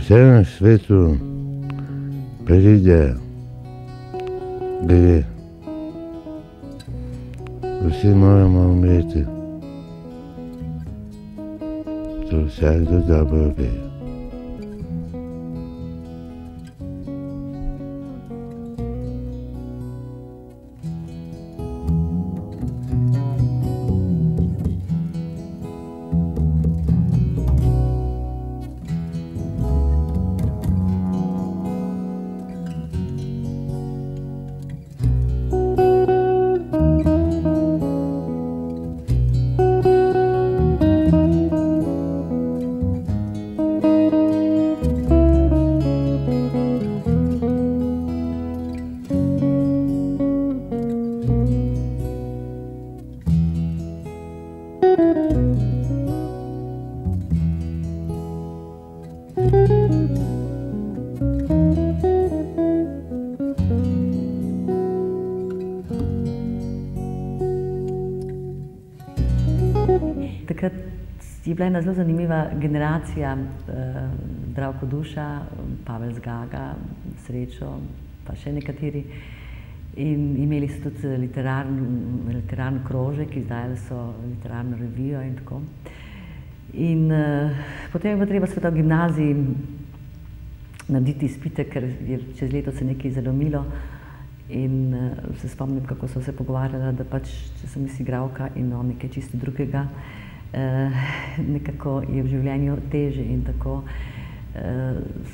Vse na svetu pride, gre. Vsi moramo umreti. To vsakdo dobro ve. Takrat je bila ena zelo zanimiva generacija, Zdravko Duša, Pavel Zgaga, Srečo, pa še nekateri. In imeli so tudi literarni krožek, izdajali so literarno revijo in tako. In potem je bilo treba seveda v gimnaziji narediti izpite, ker je čez leto se nekaj zalomilo. In se spomnim, kako so se pogovarjala, da pač, če sem jaz igralka in on nekaj čisto drugega, nekako je v življenju teže in tako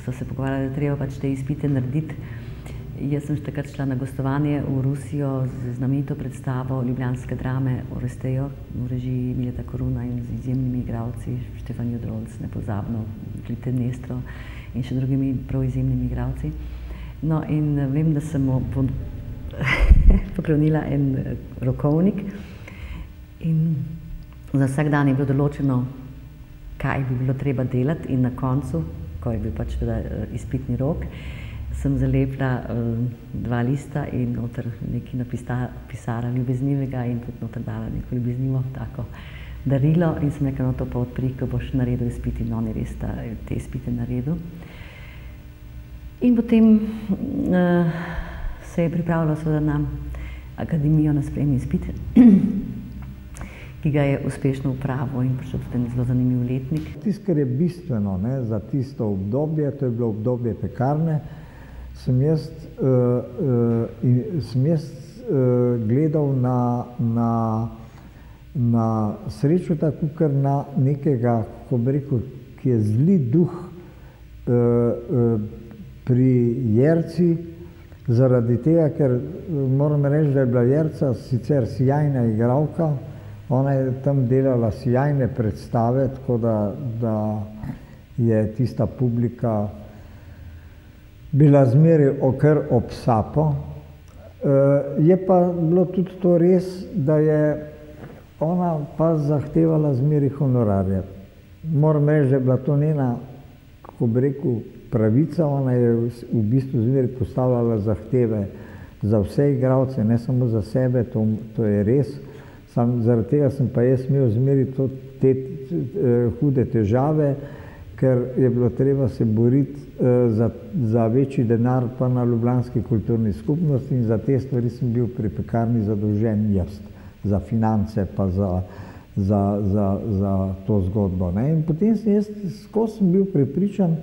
so se pogovarjali, da treba pač te izpite narediti. Jaz sem takrat šla na gostovanje v Rusijo z znamenito predstavo ljubljanske drame Orestejo v režiji Miljeta Koruna in z izjemnimi igralci, Štefan Jodrolc, nepozabno, Clitemnestra in še drugimi prav izjemnimi igralci. No in vem, da sem mu poklonila en rokovnik in za vsak dan je bilo določeno, kaj bi bilo treba delati in na koncu, ko je bil pač izpitni rok, sem zalepila 2 lista in noter nekaj napisala ljubeznivega in tudi noter dala neko ljubeznivo tako darilo in sem rekla, no to pa odpri, ko boš naredil izpit in on je res te izpite naredil. In potem se je pripravila seveda na akademijo na sprejemni izpit, ki ga je uspešno opravil in prišel tudi en zelo zanimiv letnik. Tisto, kar je bistveno za tisto obdobje, to je bilo obdobje Pekarne, sem jaz gledal na Srečo tako, kar na nekega, kako bi rekel, ki je zli duh pri Jerci, zaradi tega, ker moram reči, da je bila Jerca sicer sijajna igralka, ona je tam delala sijajne predstave, tako da je tista publika bila zmeraj kar ob sapo. Je pa bilo tudi to res, da je ona pa zahtevala zmeraj honorarje. Moram reči, da je bila to njena, kako bi rekel, pravica, ona je v bistvu zmeraj postavljala zahteve za vse igralce, ne samo za sebe, to je res. Zaradi tega sem pa jaz imel zmeraj te hude težave, ker je bilo treba se boriti za večji denar pa na ljubljanski kulturni skupnosti in za te stvari sem bil pri Pekarni zadolžen jaz, za finance pa za to zgodbo. In potem sem jaz skozi bil prepričan,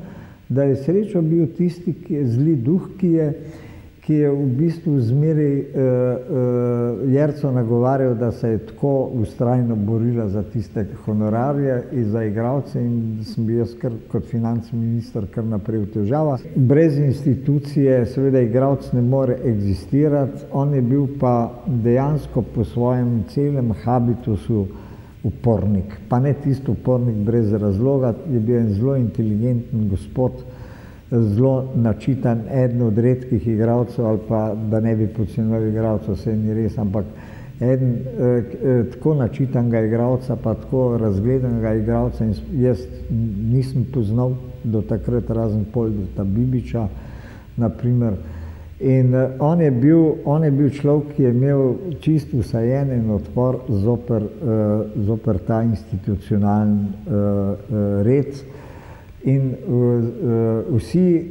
da je Srečo bil tisti, ki je zli duh, ki je v bistvu zmeraj Jerco nagovarjal, da se je tako vztrajno borila za tiste honorarje in za igralce in sem bil jaz kot finančni minister kar naprej v težavah. Brez institucije seveda igralec ne more egzistirati, on je bil pa dejansko po svojem celem habitusu upornik. Pa ne tisti upornik brez razloga, je bil en zelo inteligenten gospod, zelo načitan, eden od redkih igralcev, ali pa da ne bi podcenjeval igralcev, saj ni res, ampak eden tako načitanega igralca, pa tako razgledanega igralca jaz nisem poznal do takrat, razen Poldeta Bibiča, naprimer. In on je bil človek, ki je imel čist vsajen en odpor zoper ta institucionalni red in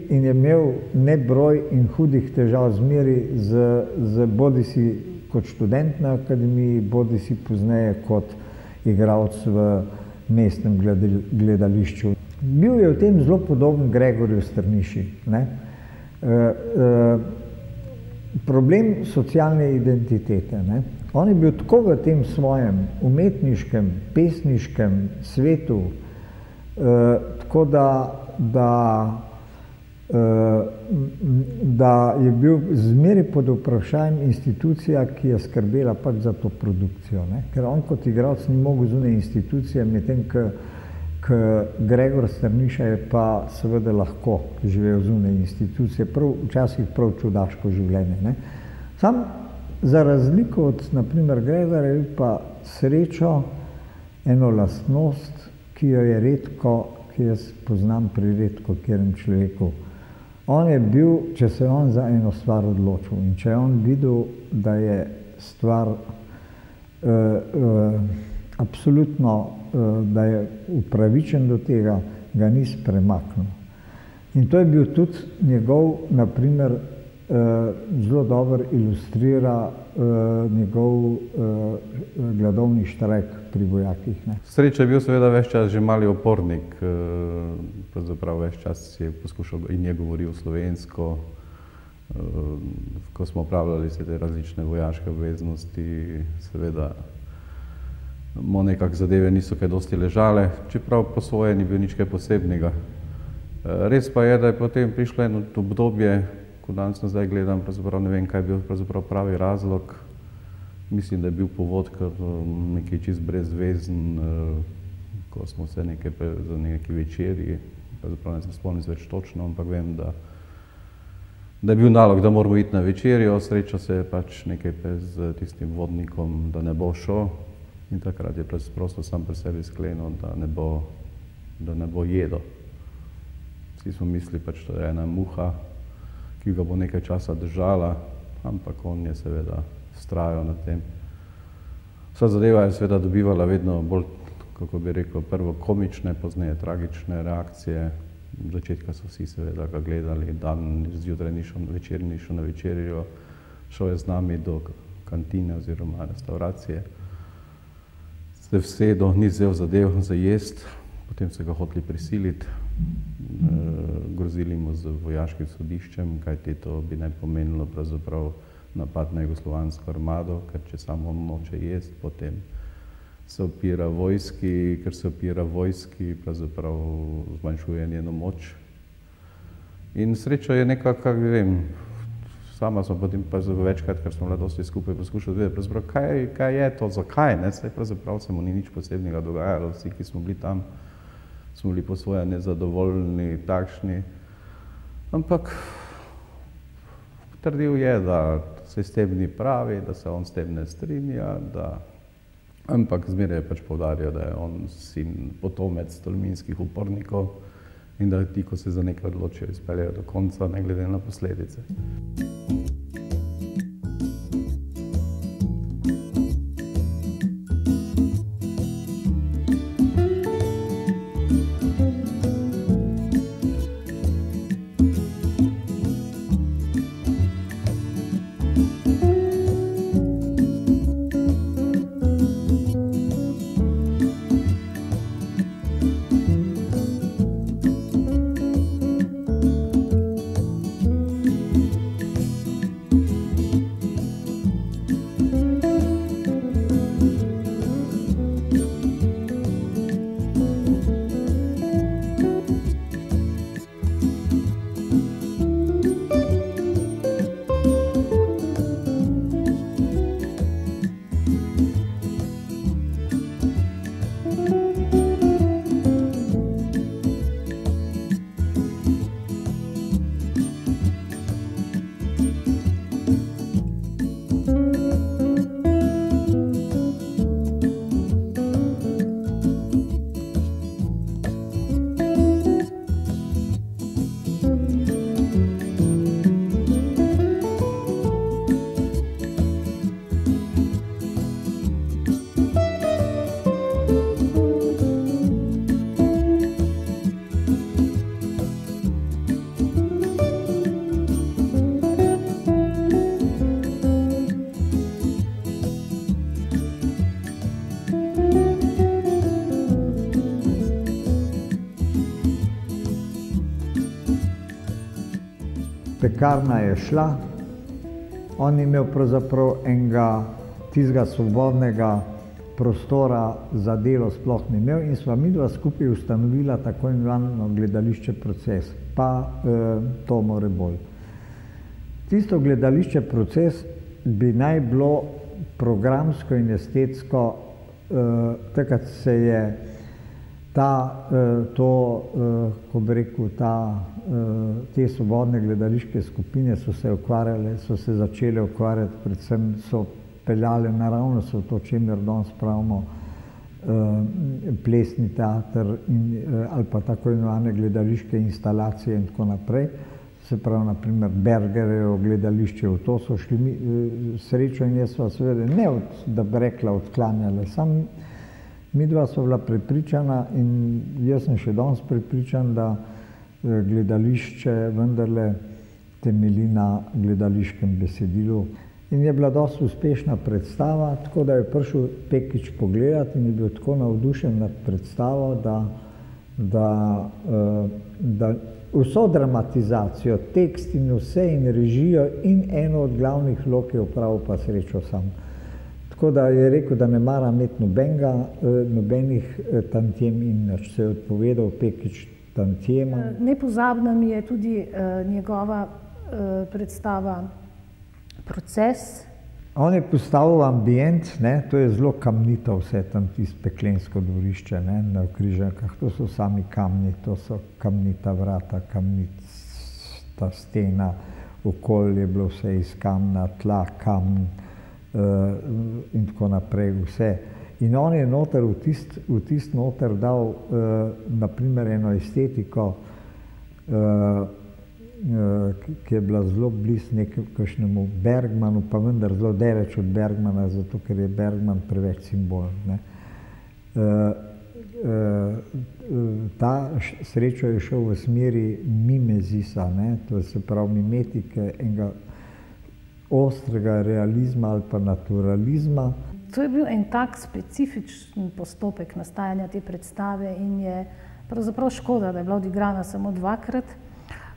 je imel nebroj in hudih težav zmeri z bodisi kot študent na akademiji, bodisi pozneje kot igralec v mestnem gledališču. Bil je v tem zelo podoben Gregorju Strniši. Problem socialne identitete. On je bil tako v tem svojem umetniškem, pesniškem svetu, tako da je bil zmeraj pod vprašanjem institucija, ki je skrbela pač za to produkcijo. Ker on kot igralec ni mogel zunaj institucije, medtem ko Gregor Strniša je pa seveda lahko živel zunaj institucije, včasih prav čudaško življenje. Sam za razliko od, naprimer, Gregorja, je pa srečo eno lastnost, ki jo je redko, ki jaz poznam pri redko katerem človeku. On je bil, če se je on za eno stvar odločil in če je on videl, da je stvar absolutno, da je upravičen do tega, ga ni premaknil. In to je bil tudi njegov, naprimer, zelo dobro ilustrira njegov gladovni štrajk pri vojakih. Sreča je bil seveda ves čas že mali opornik, pravzaprav ves čas je poskušal in je govoril slovensko. Ko smo opravljali se te različne vojaške obveznosti, seveda mu nekako zadeve niso kaj dosti ležale, čeprav po svoje ni bil nič kaj posebnega. Res pa je, da je potem prišlo eno obdobje, ko danes nazaj gledam, pravzaprav ne vem, kaj je bil pravzaprav pravi razlog. Mislim, da je bil povod kar nekaj čist brezvezen, ko smo se za neki večerji, pravzaprav ne se spomnim več točno, ampak vem, da je bil nalog, da moramo iti na večerjo, sreča se je pač nekaj z tistim vodnikom, da ne bo šel. In takrat je prosto sam pri sebi sklenil, da ne bo jedel. Vsi smo mislili, pač to je ena muha, ki ga bo nekaj časa držala, ampak on je seveda vztrajal na tem. Vsa zadeva je seveda dobivala vedno bolj, kako bi rekel, prvo komične, pozneje tragične reakcije. V začetka so vsi seveda ga gledali, dan zjutraj ni šel na večerjo, šel je z nami do kantine oziroma restauracije. Se vsedel, ni vzel zadev za jest, potem so ga hoteli prisiliti, grozili mu z vojaškim sodiščem, kajti to bi naj pomenilo pravzaprav napad na jugoslovansko armado, ker če samo noče jest, potem se opira vojski, ker se opira vojski, pravzaprav zmanjšuje njeno moč. In sreča je nekako, kako vem, sama smo potem pa večkrat, ker smo dosti skupaj poskušali vedeti, pravzaprav kaj je to, zakaj, saj pravzaprav se mu ni nič posebnega dogajalo, vsi, ki smo bili tam, smo bili po svoje nezadovoljni, takšni, ampak trdil je, da se s tem ni pravi, da se on s tem ne strinja, ampak zmeraj je pač poudarjal, da je on sin potomec tolminskih upornikov in da ti, ko se za nekaj odločijo, izpeljejo do konca, ne glede na posledice. pekarna je šla, on je imel pravzaprav enega tistega svobodnega prostora za delo sploh ni imel in sva midva skupaj ustanovila tako imenovano gledališče Proces, pa to more bolj. Tisto gledališče Proces bi naj bilo programsko in estetsko, takrat se je ko bi rekel, te svobodne gledališke skupine so se začele ukvarjati, predvsem so peljale naravnost v to, čemer danes pravimo plesni teater ali pa tako imenovane gledališke instalacije in tako naprej. Se pravi, naprimer, Bergerjevo gledališče, v to so šli Srečo in jaz sva seveda ne, da bi rekla, odklanjala. Sam midva sva bila prepričana in jaz sem še danes prepričan, da gledališče vendarle temelji na gledališkem besedilu. In je bila dosti uspešna predstava, tako da je prišel Pekič pogledati in je bil tako navdušen nad predstavo, da vso dramatizacijo, tekst in vse in režijo in eno od glavnih vlog je opravil pa Srečo sam. Tako da je rekel, da ne mara imeti nobenih tantiem in nič. Se je odpovedal Pekič tantiema. Nepozabna mi je tudi njegova predstava Proces. On je postavil ambient, to je zelo kamnito vse tam, tisto peklensko dvorišče na Križankah. To so sami kamni, to so kamnita vrata, kamnita stena, okolje je bilo vse iz kamna, tla, kamen in tako naprej vse. In on je noter, v tist noter dal naprimer eno estetiko, ki je bila zelo blizu nekakšnemu Bergmanu, pa vendar zelo daleč od Bergmana, zato ker je Bergman preveč simbol. Ta Srečo je šel v smeri mimezisa, to se pravi mimetike enega ostrega realizma ali pa naturalizma. To je bil en tak specifičen postopek nastajanja te predstave in je pravzaprav škoda, da je bila odigrana samo dvakrat.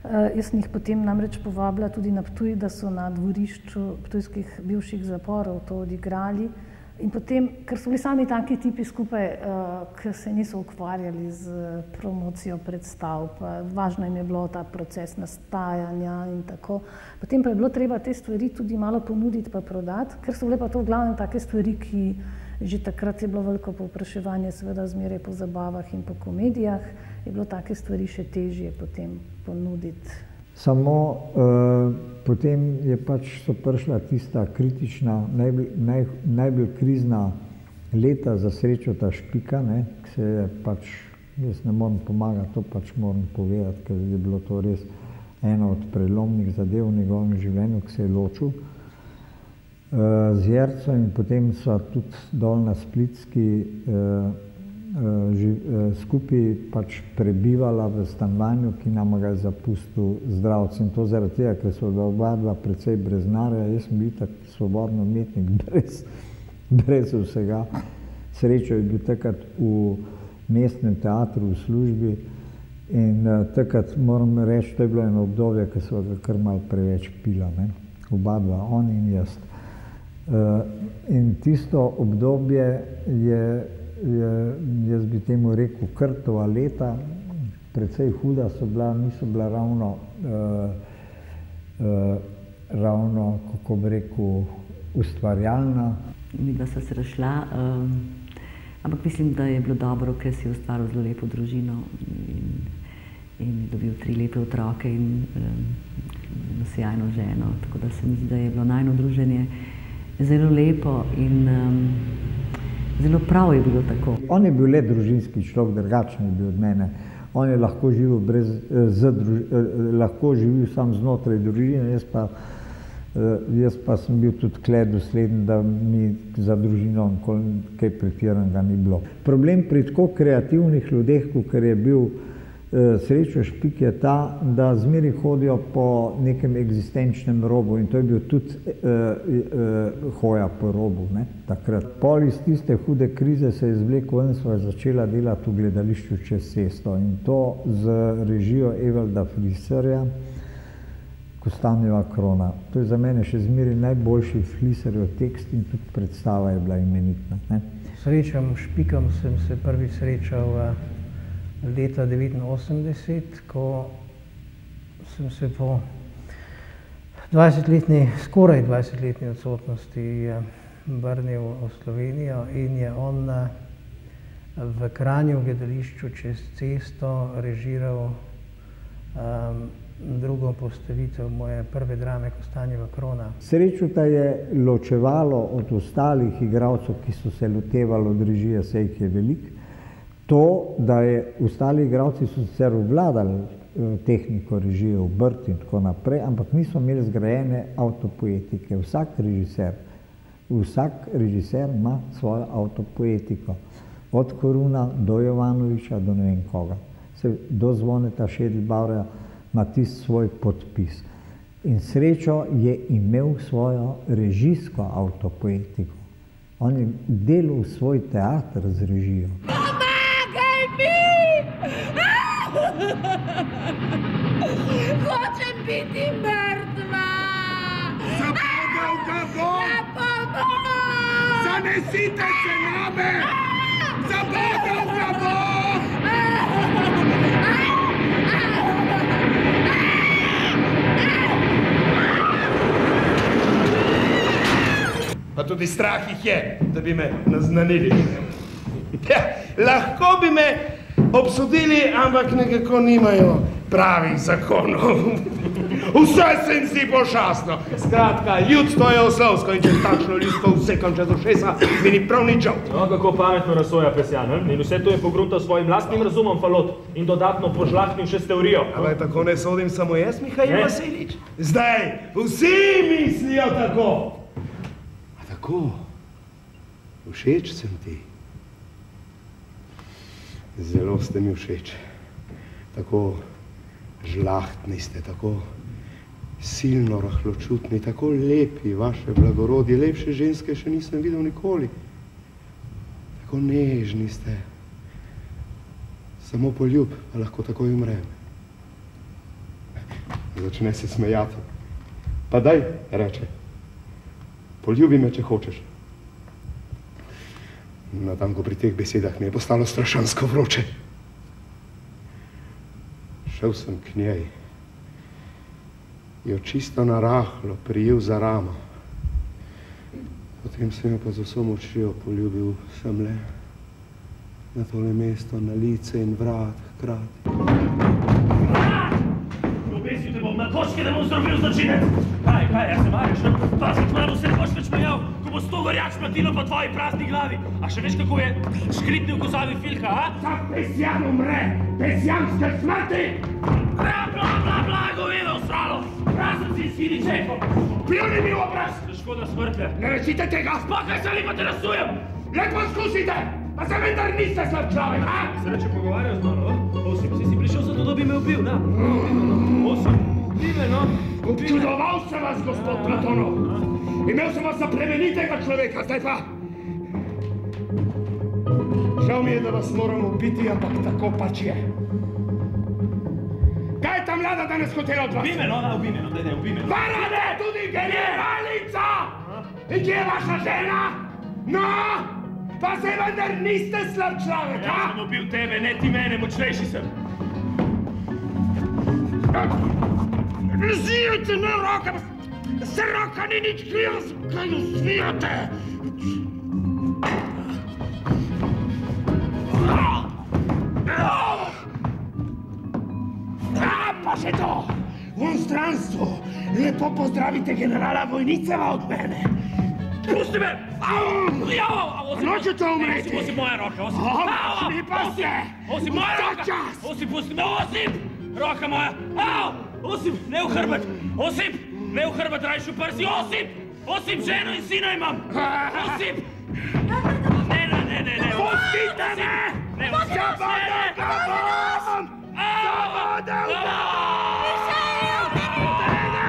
Jaz sem jih potem namreč povabila tudi na Ptuj, da so na dvorišču ptujskih bivših zaporov to odigrali. In potem, ker so bili sami taki tipi skupaj, ki se niso ukvarjali z promocijo predstav, pa važno jim je bilo ta proces nastajanja in tako. Potem pa je bilo treba te stvari tudi malo ponuditi pa prodati, ker so bile pa to v glavnem take stvari, ki že takrat je bilo veliko povpraševanje, seveda zmeraj po zabavah in po komedijah, je bilo take stvari še težje potem ponuditi. Samo potem so prišla tista kritična, najbolj krizna leta za Srečo Špika, ki se je jaz ne morem pomagati, to moram povedati, ker je bilo to res ena od prelomnih zadev v njegovem življenju, ki se je ločil z Jerco in potem sva tudi dol na Splitski skupaj prebivala v stanovanju, ki nam ga je zapustil Zdravc. In to zaradi tega, ker so oba dva precej brez denarja, jaz sem bil tak svobodno umetnik brez vsega. Srečo je bil takrat v mestnem teatru v službi in takrat moram reči, to je bilo eno obdobje, ko so ga kar malo preveč pila, oba dva, on in jaz. In tisto obdobje je, jaz bi temu rekel, krtova leta, precej huda so bila, niso bila ravno, kako bi rekel, ustvarjalna. Midva sva se razšla, ampak mislim, da je bilo dobro, ker si ustvaril zelo lepo družino in dobil 3 lepe otroke in sjajno ženo, tako da se mi zdi, da je bilo najino druženje zelo lepo in zelo prav je bilo tako. On je bil le družinski človek, drugačen je bil od mene. On je lahko živel sam znotraj družine, jaz pa sem bil tudi tule dosleden, da mi za družino kaj pretiranega ni bilo. Problem pri tako kreativnih ljudeh, kot je bil Srečo Špik, je ta, da zmeraj hodijo po nekem eksistenčnem robu in to je bil tudi hoja po robu takrat. Pol iz tiste hude krize se je izvlekel ven, sva začela delati v gledališču Čez cesto in to z režijo Evalda Friserja, ko Kostanjeva krona. To je za mene še zmeraj najboljši Fliserjev tekst in tudi predstava je bila imenitna. Srečam Špikom sem se prvi srečal leta 1989, ko sem se po 20-letni, skoraj 20-letni odsotnosti vrnil v Slovenijo in je on v Kranju v gledališču čez cesto režiral drugo postavitev moje prve drame Kostanjeva krona. Srečuta je ločevalo od ostalih igralcev, ki so se lotevali od režije, saj jih je veliko, to, da je ostali igralci so sicer obvladali tehniko režije, obrt in tako naprej, ampak niso imeli zgrajene avtopoetike. Vsak režiser ima svojo avtopoetiko. Od Koruna do Jovanoviča do ne vem koga. Do Zvoneta Šedelbauerja ima tisti svoj podpis. In Srečo je imel svojo režijsko avtopoetiko. On je delal svoj teater z režijo. Pomagaj mi! Hočem biti mrtva! Zabodal ga bom! Zanesite se name! Zabodal ga bom! Pa tudi strah jih je, da bi me naznanili. Ja, lahko bi me obsodili, ampak nekako nimajo pravih zakonov. Vse sem si pošastno. Skratka, ljudstvo je oslovsko in če takšno ljudstvo vsekam čez ušesa, mi ni prav nič žal. No, kako pametno razsoja Pesjan, in vse to je pogruntal svojim lastnim razumom Falot in dodatno požlahnil še s teorijo. Ampak tako ne sodim samo jaz, Mihail Vasilič. Zdaj, vsi mislijo tako. A tako, všeč sem ti. Zelo ste mi všeč. Tako žlahtni ste, tako silno rahločutni, tako lepi vaše blagorodje, lepše ženske še nisem videl nikoli. Tako nežni ste. Samo poljub, pa lahko takoj umrem. Začne se smejati. Pa daj, reče, poljubi me, če hočeš. Natanko pri teh besedah mi je postalo strašansko vroče. Šel sem k njej, jo čisto narahlo prijel za ramo. Potem sem jo pa z vso močjo poljubil semle, na tole mesto, na lice in vrat hkrati. Obesil te bom na koške, da bom zdravil zločinec! Kaj, jaz se mariš, ne? Pazi, kmalu se ne boš več mejal, ko bo 100 gorjač platilo po tvoji prazni glavi. A še veš, kako je škripnil kozavi Filka, a? Ta Pesjan umre! Pesjanske smrti! Bla, govedo, sralo! Prazen si skini čeko! Pljuni mi v obraz! Škoda smrte! Ne rečite tega! Spokaj se ali pa te rasujem! Le poskusite! Pa se vendar niste slab človek, a? Se reče pogovarjal z mano, Osip, si prišel zato, da bi me ubil, na? Osip, ubi me, no? Občudoval sem vas, gospod Platonov! Imel sem vas za plemenitega človeka, zdaj pa... Žal mi je, da vas moram ubiti, ampak tako pač je. Kaj je ta mlada danes hotela od vas? Ubi me, no, daj, ubi me. Varane, tudi generalica! In kje je vaša žena? No, pa se vendar niste slab človek, a? Jaz sem ubil tebe, ne ti mene, močnejši sem. Zvijajte me roke, se roka ni nič kriva, kaj jo zvijate? Pa še to, v onstranstvu, lepo pozdravite generala Vojniceva od mene. Pusti me! Nočete umreti! Osip, moja roka, Osip! Mi pa ste! Osip, moja roka! Osip, pusti me! Osip! Roka moja! Osip, ne v hrbet! Osip, ne v hrbet, rajši v prsi! Osip! Osip, ženo in sina imam! Osip! Ne! Pustite me! Zabodal ga bom! Zabodal ga bom!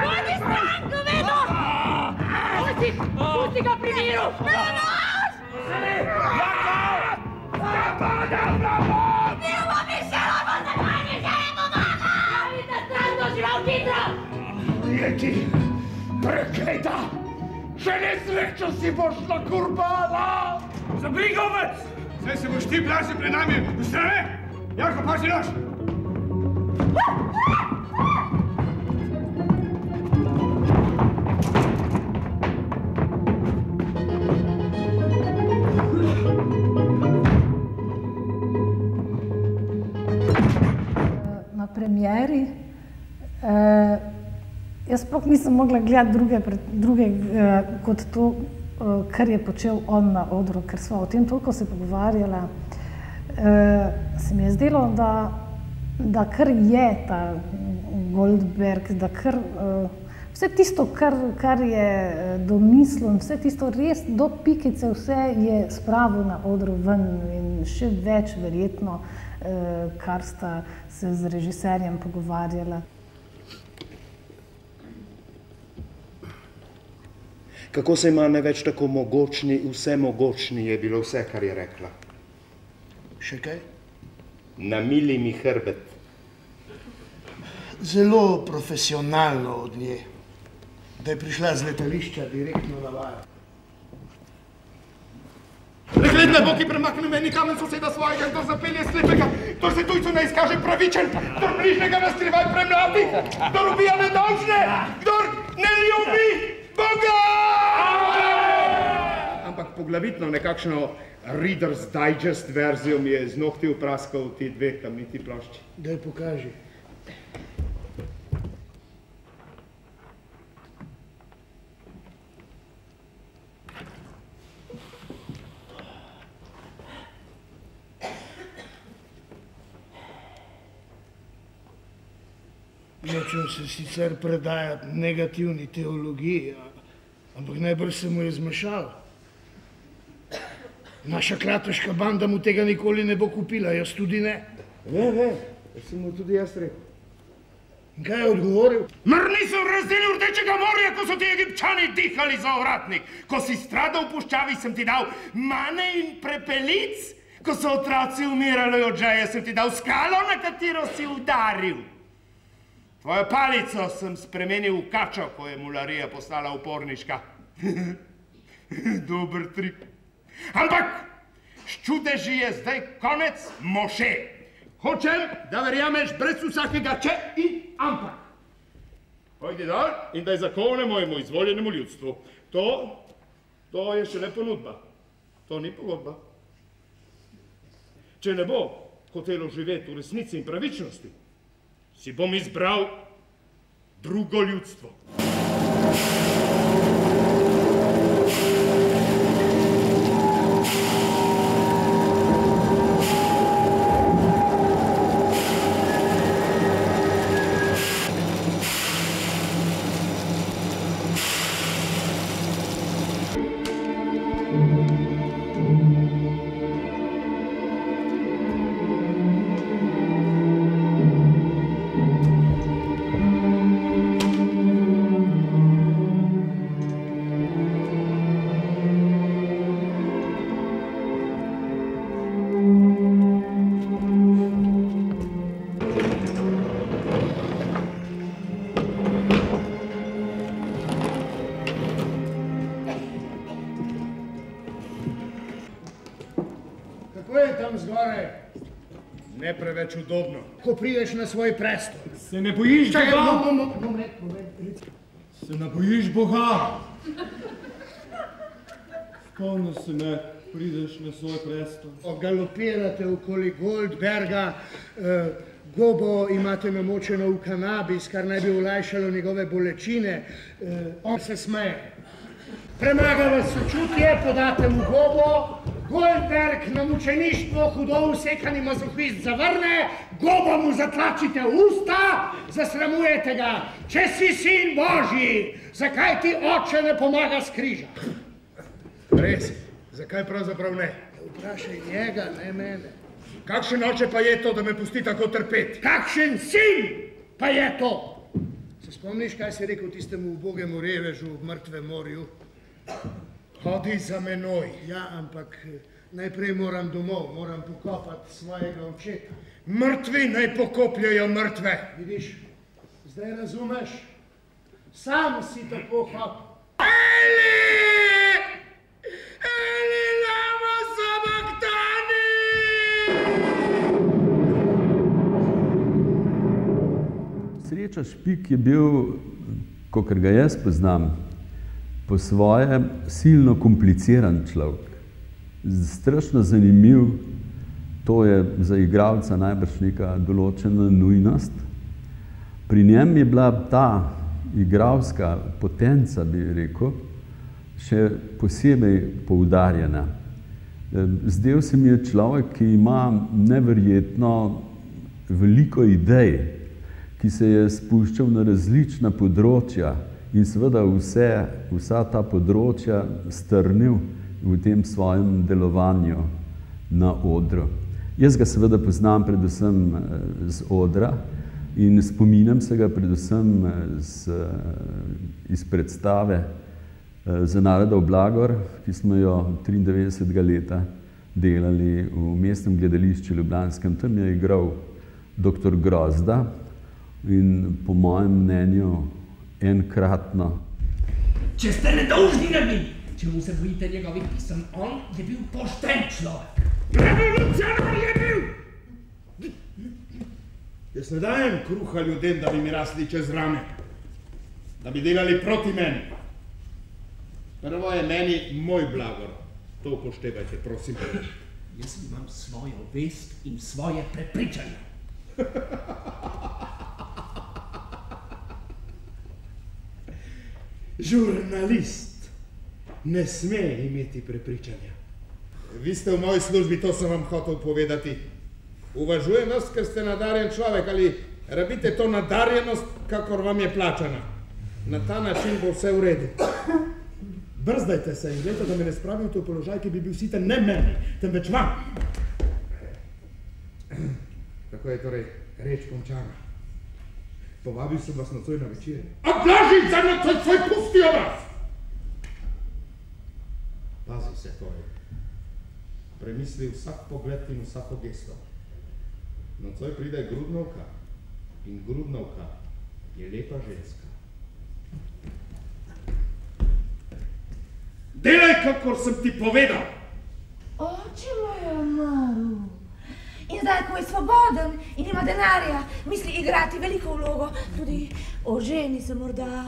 Vodi stran, govedo! Osip, pusti ga pri miru! Zabodal ga bom! Ne bomi se, labo, zakaj mi se ne pomaga! Pravite stran, dožival hitro! umjeti. Prekleta! Še nesrečo si boš nakurbala! Zabrigovec! Zdaj se boš ti blažil pred nami v strane? Janko, pazi nož! Na premieri jaz sploh nisem mogla gledati druge kot to, kar je počel on na odru, ker sva o tem toliko se pogovarjala. Se mi je zdelo, da kar je ta Goldberg, da kar vse tisto, kar je domislil, vse tisto res do pikice, vse je spravil na odru ven in še več verjetno, kar sta se z režiserjem pogovarjala. Kako se ima največ tako mogočni, vsemogočni je bilo vse, kar je rekla. Še kaj? Namili mi hrbet. Zelo profesionalno od nje, da je prišla z letališča direktno na vajo. Pregled ne bo, ki premakne meni kamen soseda svojega, kdor zapelje slepega, kdor se tujcu ne izkaže pravičen, kdor bližnjega na skrivaj premlati, kdor ubija nedolžne, kdor ne ljubi Boga! Ampak poglavitno nekakšno Reader's Digest verzijo mi je z nohti vpraskal ti dve kamniti plošči. Daj pokaži. Nočem se sicer predajati negativni teologiji, ampak najbrž se mu je zmešalo. Naša kratoška banda mu tega nikoli ne bo kupila, jaz tudi ne. Ne, sem mu tudi jaz rekel. In kaj je odgovoril? Mar nisem razdelil Rdečega morja, ko so ti Egipčani dihali za ovratnik. Ko si stradal v puščavi, sem ti dal mane in prepelic. Ko so otroci umirali od žeje, sem ti dal skalo, na katero si udaril. Tvojo palico sem spremenil v kačo, ko je mularija postala uporniška. Dober trik. Ampak s čudeži je zdaj konec moše. Hočem, da verjameš brez vsakega če in ampak. Pojdi dol in daj zakone mojemu izvoljenemu ljudstvu. To je šele ponudba. To ni pogodba. Če ne bo hotelo živeti v resnici in pravičnosti, si bom izbral drugo ljudstvo. Ne preveč udobno. Ko prideš na svoj prestol. Se ne bojiš Boga? Moment. Se ne bojiš Boga? Spomni se me, prideš na svoj prestol. Galopirate okoli Goldberga, gobo imate namočeno v kanabis, kar naj bi olajšalo njegove bolečine. On se smeje. Premaga vas sočutje, podate mu gobo, Goldberg na mučeništvo hudo usekani mazohist zavrne, gobo mu zatlačite v usta, zasramujete ga. Če si sin Božji, zakaj ti oče ne pomaga s križa? Res, zakaj pravzaprav ne? Vprašaj njega, ne mene. Kakšen oče pa je to, da me pusti tako trpeti? Kakšen sin pa je to? Se spomniš, kaj si rekel tistemu ubogemu revežu v Mrtvem morju? Hodi za menoj. Ja, ampak najprej moram domov, moram pokopati svojega očeta. Mrtvi naj pokopljajo mrtve. Vidiš, zdaj razumeš? Sam si tako hotel. Eli! Eli, lama sabaktani! Sreča Špik je bil, kakor ga jaz poznam, po svoje silno kompliciran človek. Strašno zanimiv, to je za igralca najbrž neka določena nujnost. Pri njem je bila ta igralska potenca, bi rekel, še posebej poudarjena. Zdel se mi je človek, ki ima neverjetno veliko idej, ki se je spuščal na različna področja in seveda vsa ta področja strnil v tem svojem delovanju na odru. Jaz ga seveda poznam predvsem z odra in spominjam se ga predvsem iz predstave Za narodov blagor, ki smo jo 93. leta delali v mestnem gledališču Ljubljanskem. Tam je igral dr. Grozda in po mojem mnenju enkratno. Če ste nedolžni na mi, čemu se bojite njegovih pisem? On je bil pošten človek. Revolucionar je bil! Jaz ne dajem kruha ljudem, da bi mi rasli čez rame, da bi delali proti meni. Prvo je meni moj blagor. To upoštevajte, prosim. Jaz imam svojo vest in svoje prepričanje. Žurnalist ne sme imeti prepričanja. Vi ste v moji službi, to sem vam hotel povedati. Uvažujem vas, ker ste nadarjen človek, ali rabite to nadarjenost, kakor vam je plačana. Na ta način bo vse v redu. Brzdajte se in gledajte, da me ne spravite v položaj, ki bi bil siten ne meni, temveč vam. Tako je torej reč končana. Povabil sem vas nocoj na večer. Oblažim za nocoj svoj pusti obraz! Pazi se torej. Premisli vsak pogled in vsako gesto. Nocoj pride Grudnovka in Grudnovka je lepa ženska. Delaj, kakor sem ti povedal! Oče moj Amaru, in zdaj, ko je svoboden in ima denarja, misli igrati veliko vlogo, tudi oženi se morda.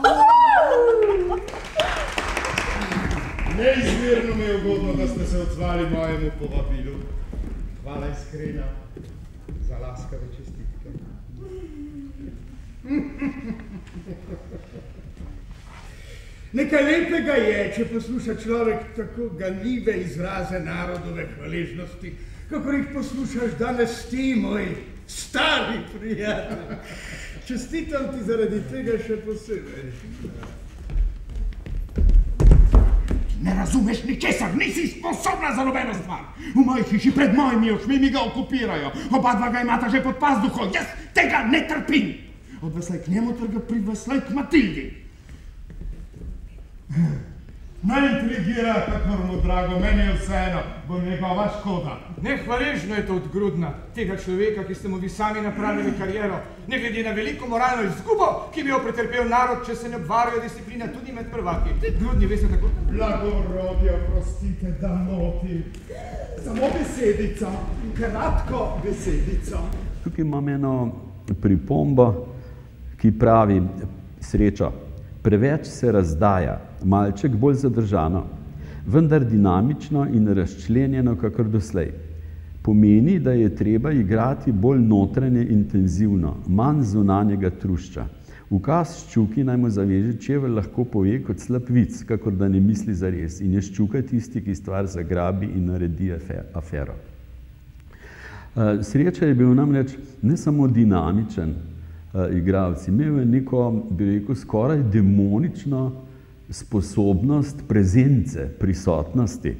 Neizmerno mi je ugodno, da ste se odzvali mojemu povabilu. Hvala iskrena za laskave čestitke. Nekaj lepega je, če posluša človek tako ganljive izraze narodove hvaležnosti, kakor jih poslušaš danes ti, moj stari prijatelj. Čestitam ti zaradi tega še posebej. Ne razumeš ničesar, nisi sposobna za nobeno stvar. V moji hiši pred mojimi očmi mi ga okupirajo. Oba dva ga imata že pod pazduho. Jaz tega ne trpim. Odveslej k njemu, trga priveslej k Matildi. Naj intrigira, kakor mu drago, meni je vseeno, bo njegova škoda. Nehvaležno je to od Grudna, tega človeka, ki ste mu vi sami napravili kariero, ne glede na veliko moralno izgubo, ki bi jo pretrpel narod, če se ne obvarijo disciplina tudi med prvaki. Grudni, veste tako? Blagorodje, prostite, da motim. Samo besedica, kratko besedica. Tukaj imam eno pripombo, ki pravi: Srečo, preveč se razdaja, malček bolj zadržano, vendar dinamično in razčlenjeno kakor doslej. Pomeni, da je treba igrati bolj notranje intenzivno, manj zunanjega trušča. Ukaz Ščuki naj mu zaveže čevelj lahko pove kot slab vic, kakor da ne misli zares, in je Ščuka tisti, ki stvar zagrabi in naredi afero. Sreča je bil namreč ne samo dinamičen igralec, imel je neko, bi rekel, skoraj demonično sposobnost prezence, prisotnosti.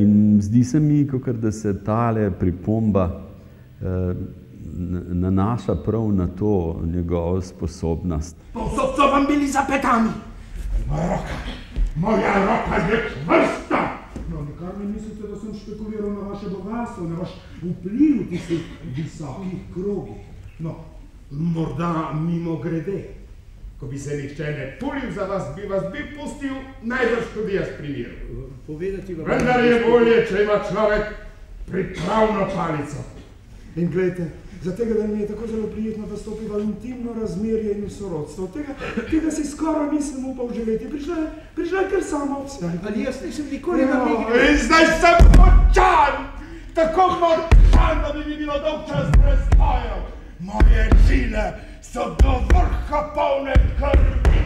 In zdi se mi, kakor da se tale pripomba nanaša prav na to njegovo sposobnost. Povsod so vam bili zapetani. Moja roka je čvrsta. No, nikar ne mislite, da sem špekuliral na vaše bogatstvo, na vaš vpliv v tistih visokih krogih. No, morda mimo grede. Ko bi se nihče ne pulil za vas, bi vas pustil najbrž tudi jaz pri miru. Povedati vam... Vendar je bolje, če ima človek pripravno palico. In gledajte, za tega, da mi je tako zelo prijetno, da stopi v intimno razmerje in v sorodstvo. Tega si skoraj nisem upal želeti. Prišla je kar sama od sebe. Ali jaz nisem nikoli na migre. In zdaj sem močan! Tako močan, da bi mi bilo dolg čas brez bojev. Moje žile so do vrha polne krvi.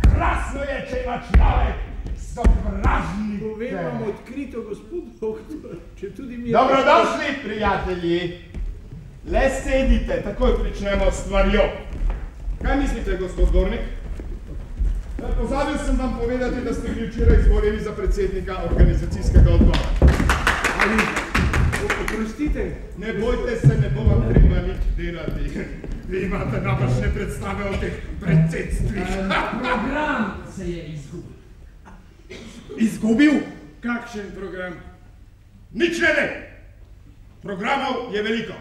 Krasno je, če ima človek sovražnike. Povem vam odkrito, gospod doktor, če tudi mi je... Dobrodošli, prijatelji. Le sedite, takoj pričnemo s stvarjo. Kaj mislite, gospod Gornik? Pozabil sem vam povedati, da ste bili včeraj izvoljeni za predsednika organizacijskega odbora. Ali, oprostite? Ne bojte se, ne bo vam treba nič delati. Vi imate napačne predstave o teh predsedstvih. Program se je izgubil. Izgubil? Kakšen program? Nič ne ve. Programov je veliko.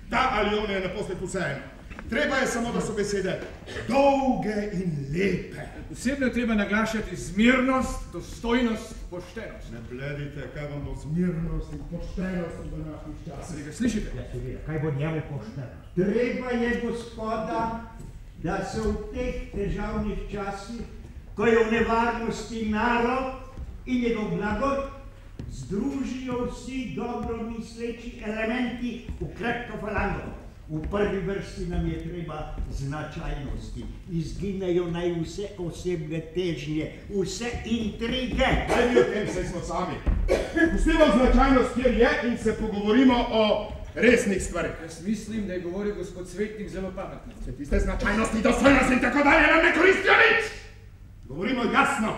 Ta ali on je naposled vseeno. Treba je samo, da so besede dolge in lepe. Posebno treba naglašati zmirnost, dostojnost, poštenost. Ne bledite, kaj vam bo zmirnost in poštenost v današnjih časih. Slišite? Ja, seveda, kaj bo njemu poštenost? Treba je, gospoda, da se v teh težavnih časih, ko je v nevarnosti narod in njegov blagor, združijo vsi dobro misleči elementi v krepko falango. V prvi vrsti nam je treba značajnosti. Izginejo naj vse osebne težnje, vse intrige. Kaj mi o tem saj smo sami? Pustimo značajnost, kjer je, in se pogovorimo o resnih stvarih. Jaz mislim, da je govoril gospod Svetnik zelo pametno. Se tiste značajnosti, dostojnosti in tako dalje nam ne koristijo nič. Govorimo jasno.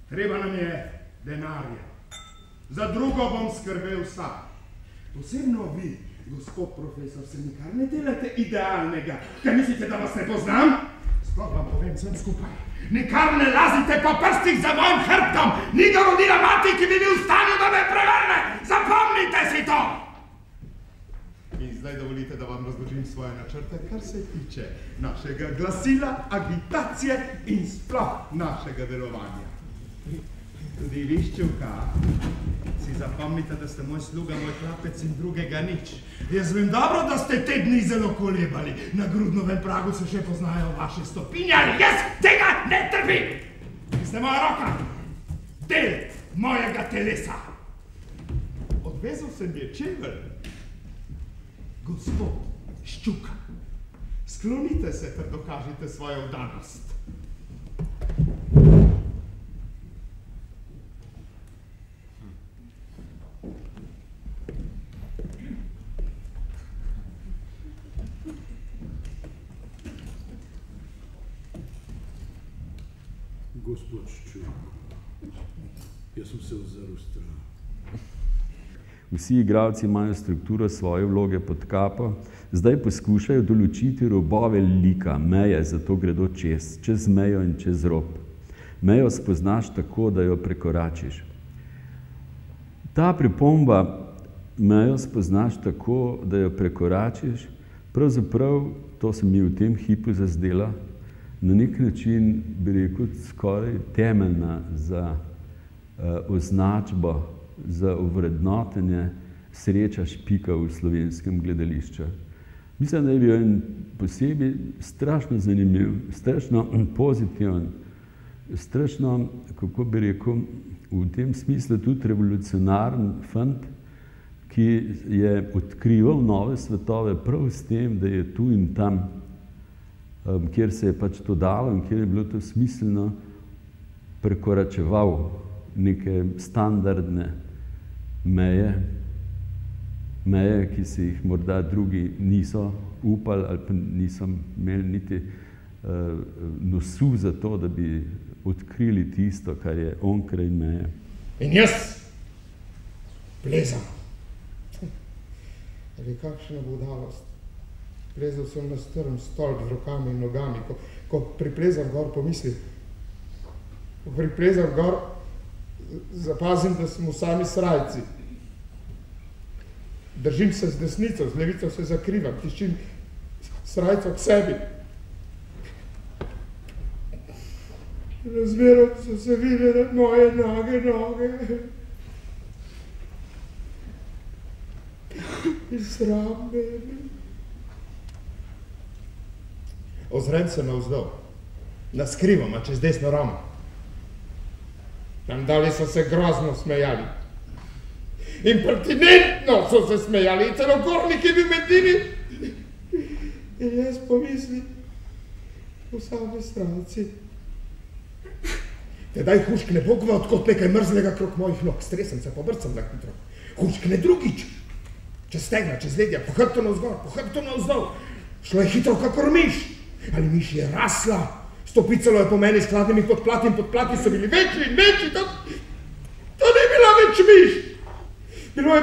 Treba nam je denarja. Za drugo bom skrbel sam. Posebno vi, gospod profesor, se nikar ne delate idealnega. Kaj mislite, da vas ne poznam? Sploh vam povem vsem skupaj. Nikar ne lazite po prstih za mojim hrbtom. Ni ga rodila mati, ki bi bil v stanju, da me prevrne. Zapomnite si to! In zdaj dovolite, da vam razložim svoje načrte, kar se tiče našega glasila, agitacije in sploh našega delovanja. Tudi vi, Ščevka, si zapomnite, da ste moj sluga, moj hlapec in drugega nič. Jaz vem dobro, da ste te dni zelo kolebali. Na Grudnovem pragu se še poznajo vaše stopinje, ali jaz tega ne trpim! Vi ste moja roka, del mojega telesa. Odvezal sem je čevelj. Gospod Ščuka, sklonite se, ter dokažite svojo vdanost. Gospod Ščuk, jaz sem se ozrl stran. Vsi igralci imajo strukturo svoje vloge pod kapo, zdaj poskušajo določiti robove lika, meje, zato gredo čez mejo in čez rob. Mejo spoznaš tako, da jo prekoračiš. Ta pripomba, mejo spoznaš tako, da jo prekoračiš, pravzaprav, to se mi v tem hipu zazdela, na nek način, bi rekel, skoraj temeljna za označbo, za ovrednotenje Sreča Špika v slovenskem gledališču. Mislim, da je bil en posebej strašno zanimiv, strašno pozitiven, strašno, kako bi rekel, v tem smislu tudi revolucionaren fant, ki je odkrival nove svetove prav s tem, da je tu in tam, kjer se je pač to dalo in kjer je bilo to smiselno, prekoračeval neke standardne meje, ki se jih morda drugi niso upali ali pa niso imeli niti nosu za to, da bi odkrili tisto, kar je onkraj meje. In jaz plezam. Ali kakšna budalost. Plezal sem na strm stolp z rokami in nogami. Ko priplezam gor, pomislim. Ko priplezam gor, zapazim, da smo sami srajci. Držim se z desnico, z levico se zakrivam, tiščim srajco k sebi. Razmerno so se videle moje noge. In sram me je bil. Ozrem se navzdol, naskrivoma čez desno ramo. Tam dali so se grozno smejali. Impertinentno so se smejali, in celo gorniki bi med njimi. In jaz pomislim, v same stranci. Tedaj huškne Bogva, odkot nekaj mrzlega krok mojih nog. Stresem se, pobrcam za hitro. Huškne drugič. Čez stegna, čez ledja, po hrbtu navzgor, po hrbtu navzdol. Šlo je hitro kakor miš. Ali miš je rasla. Stopicalo je po meni s hladnimi podplati in podplati so bili večji in večji. To ni bila več miš. Bilo je,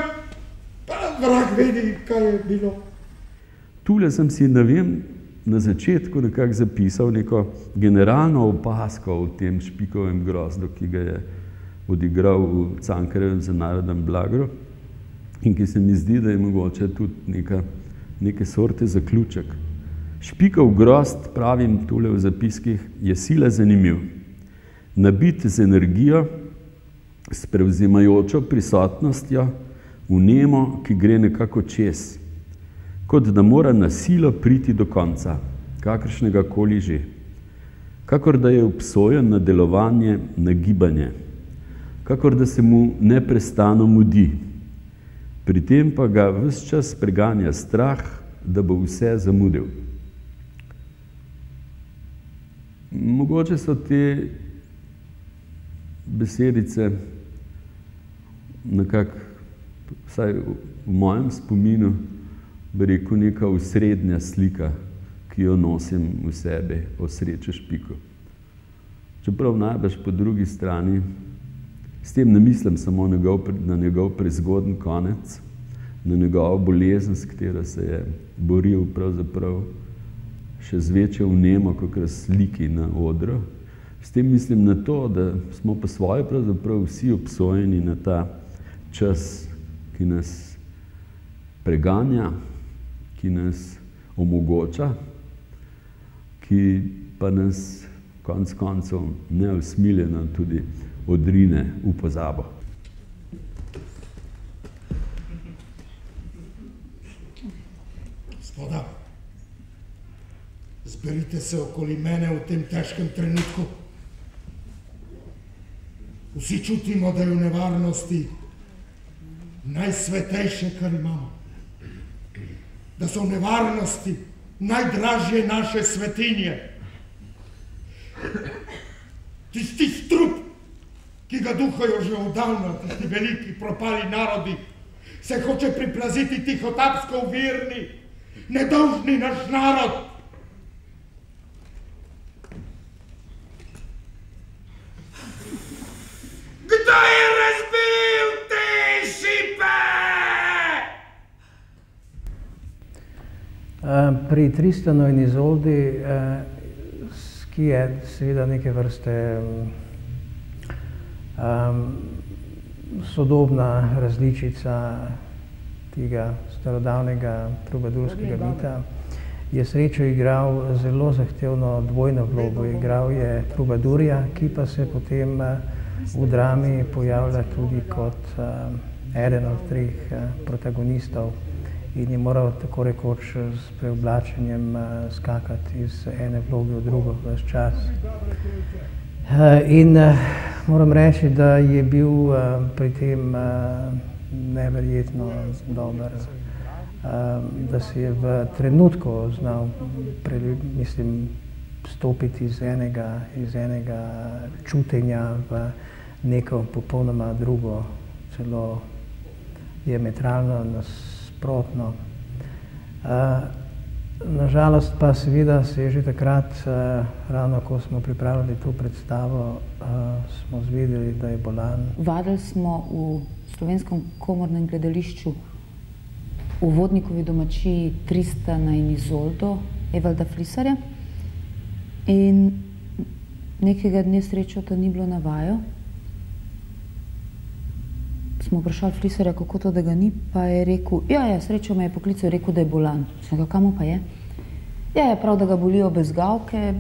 pa vrag vedi, kaj je bilo. Tule sem si, ne vem, na začetku nekako zapisal neko generalno opasko o tem Špikovem grozdu, ki ga je odigral v Cankarjevem za narodnem blagru in ki se mi zdi, da je mogoče tudi neke sorte zaključek. Špikov grozd, pravim tule v zapiskih, je sila zanimiv. Nabit z energijo, s prevzimajočo prisotnostjo, v nemo, ki gre nekako čez, kot da mora na silo priti do konca, kakršnega koli že. Kakor da je obsojen na delovanje, na gibanje. Kakor da se mu neprestano mudi. Pri tem pa ga ves čas preganja strah, da bo vse zamudil. Mogoče so te besedice nekako, vsaj v mojem spominu, bi rekel, neka osrednja slika, ki jo nosim v sebi o Sreču Špiku. Čeprav najbrž po drugi strani, s tem ne mislim samo na njegov prezgoden konec, na njegovo bolezen, s katero se je boril pravzaprav še z večjo vnemo, kakor sliki na odru. S tem mislim na to, da smo pa svoje pravzaprav vsi obsojeni na ta čas, ki nas preganja, ki nas omogoča, ki pa nas konec koncev neusmiljeno tudi odrine v pozabo. Gospoda, zberite se okoli mene v tem težkem trenutku. Vsi čutimo, da je v nevarnosti najsvetejše, kar imamo. Da so v nevarnosti najdražje naše svetinje. Tisti strup, ki ga duhajo že odavno, tisti veliki propali narodi, se hoče priplaziti tihotapsko v virni, nedolžni naš narod. Kdo je razbil te šipe? Pri Tristanu in Izoldi, ki je seveda neke vrste sodobna različica tega starodavnega trubadurskega mita, je Srečo igral zelo zahtevno dvojno vlogo. Igral je trubadurja, ki pa se potem v drami pojavlja tudi kot eden od treh protagonistov in je moral tako rekoč s preoblačenjem skakati iz ene vloge v drugo ves čas. In moram reči, da je bil pri tem neverjetno dober, da si je v trenutku znal, stopiti iz enega čutenja v neko popolnoma drugo, celo diametralno nasprotno. Nažalost pa seveda se je že takrat, ravno ko smo pripravljali to predstavo, smo zvedeli, da je bolan. Vadili smo v Slovenskem komornem gledališču v Vodnikovi domačiji Tristana in Izoldo Evalda Flisarja in nekega dne Srečota ni bilo na vaju. Smo vprašali Flisarja, kako to, da ga ni, pa je rekel, ja, Srečo me je poklical, rekel, da je bolan. Sem rekel, kamo pa je? Ja, je prav, da ga bolijo bezgavke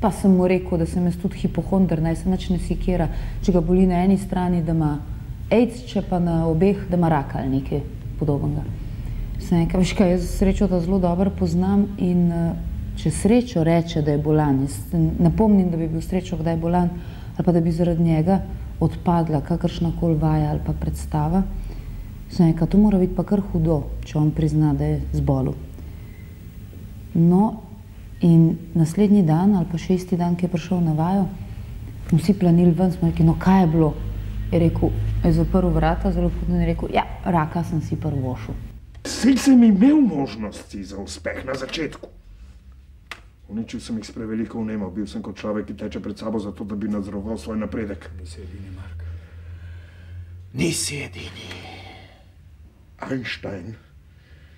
Pa sem mu rekel, da sem jaz tudi hipohonder, naj se nič ne sikira, če ga boli na eni strani, da ima AIDS, če pa na obeh, da ima raka ali nekaj podobnega. Sem rekel, veš kaj, jaz Srečo da zelo dobro poznam in če Srečo reče, da je bolan, jaz ne pomnim, da bi bil Srečo kdaj bolan, ali pa da bi zaradi njega odpadla kakršnakoli vaja ali pa predstava, sem rekel, to mora biti pa kar hudo, če on prizna, da je zbolel. No, in naslednji dan ali pa 6. dan, ki je prišel na vajo, smo vsi planili ven, smo rekli, no kaj je bilo? Je rekel, je zaprl vrata, zelo hodno in je rekel, ja, raka sem si prvošel. Saj sem imel možnosti za uspeh na začetku. Uničil sem jih s preveliko vnemo, bil sem kot človek, ki teče pred sabo zato, da bi nadzoroval svoj napredek. Nisi edini, Mark. Nisi edini. Einstein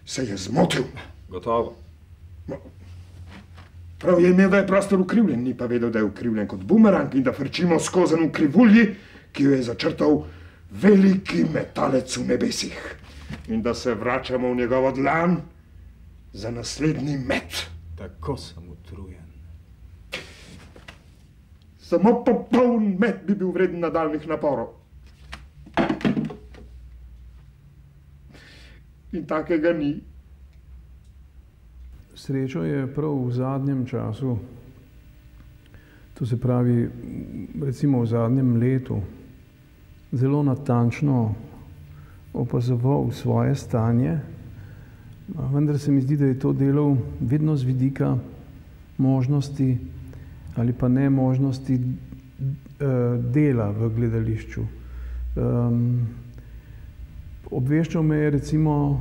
se je zmotil. Gotovo. Prav je imel, da je prostor ukrivljen, ni pa vedel, da je ukrivljen kot bumerang in da frčimo skozi v krivulji, ki jo je začrtal veliki metalec v nebesih. In da se vračamo v njegovo dlan za naslednji met. Tako sem utrujen. Samo popoln met bi bil vreden nadaljnih naporov. In takega ni. Srečo je prav v zadnjem času, to se pravi, recimo v zadnjem letu, zelo natančno opazoval svoje stanje, vendar se mi zdi, da je to delal vedno z vidika možnosti ali pa ne možnosti dela v gledališču. Obveščal me je recimo,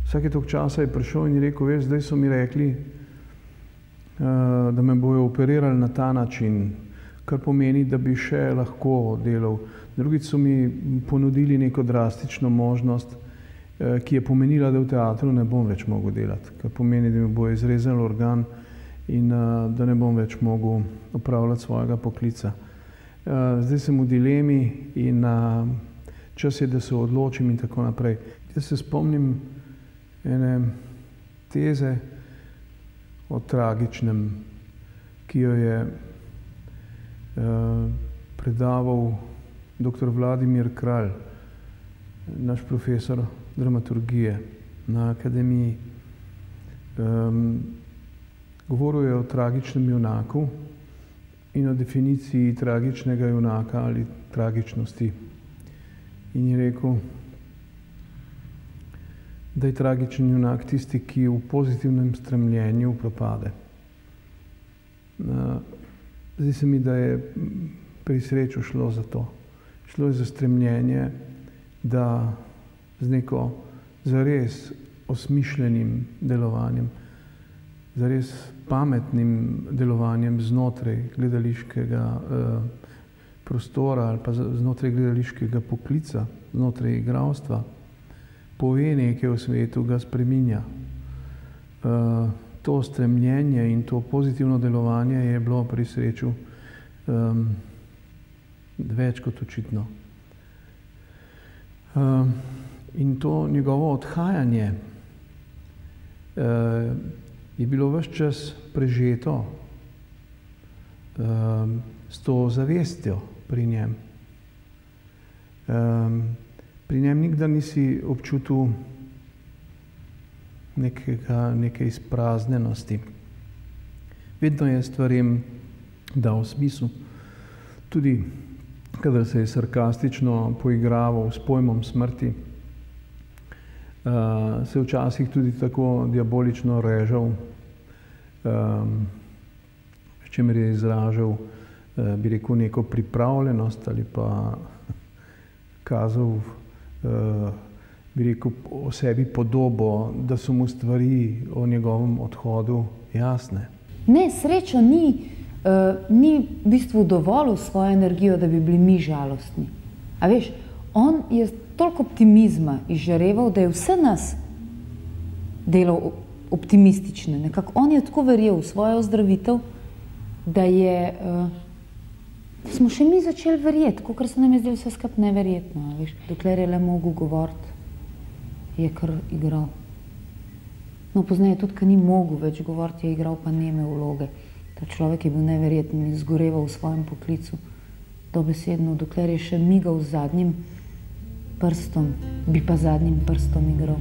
vsake toliko časa je prišel in je rekel, veš, zdaj so mi rekli, da me bojo operirali na ta način, kar pomeni, da bi še lahko delal. Drugič so mi ponudili neko drastično možnost, ki je pomenila, da v teatru ne bom več mogel delati, kar pomeni, da mi bo izrezal organ in da ne bom več mogel opravljati svojega poklica. Zdaj sem v dilemi in čas je, da se odločim in tako naprej. Jaz se spomnim ene teze o tragičnem, ki jo je predaval dr. Vladimir Kralj, naš profesor dramaturgije na akademiji. Govoril je o tragičnem junaku in o definiciji tragičnega junaka ali tragičnosti. In je rekel, da je tragičen junak tisti, ki v pozitivnem stremljenju propade. Zdi se mi, da je pri Srečo šlo za to. Šlo je za stremljenje, da z neko zares osmišljenim delovanjem, zares pametnim delovanjem znotraj gledališkega prostora ali pa znotraj gledališkega poklica, znotraj igralstva, pove nekaj o svetu, ga spreminja. To stremljenje in to pozitivno delovanje je bilo pri Sreču več kot očitno. In to njegovo odhajanje je bilo ves čas prežeto s to zavestjo pri njem. Pri njem nikdar nisi občutil neke izpraznjenosti. Vedno je stvarem dal smisel. Tudi kadar se je sarkastično poigraval s pojmom smrti, se včasih tudi tako diabolično režal, s čimer je izražal, bi rekel, neko pripravljenost ali pa kazal, bi rekel, o sebi podobo, da so mu stvari o njegovem odhodu jasne. Ne, Srečo ni v bistvu dovolil svojo energijo, da bi bili mi žalostni. A veš, on je toliko optimizma izžareval, da je vse nas delal optimistične. Nekako on je tako verjel v svojo ozdravitev, da smo še mi začeli verjeti, kakor se nam je zdelo vse skupaj neverjetno. Veš, dokler je le mogel govoriti, je kar igral. No, pozneje tudi, ko ni mogel več govoriti, je igral pa neme vloge. Ta človek je bil neverjeten, izgoreval v svojem poklicu, dobesedno, dokler je še migal z zadnjim prstom, bi pa zadnjim prstom igral.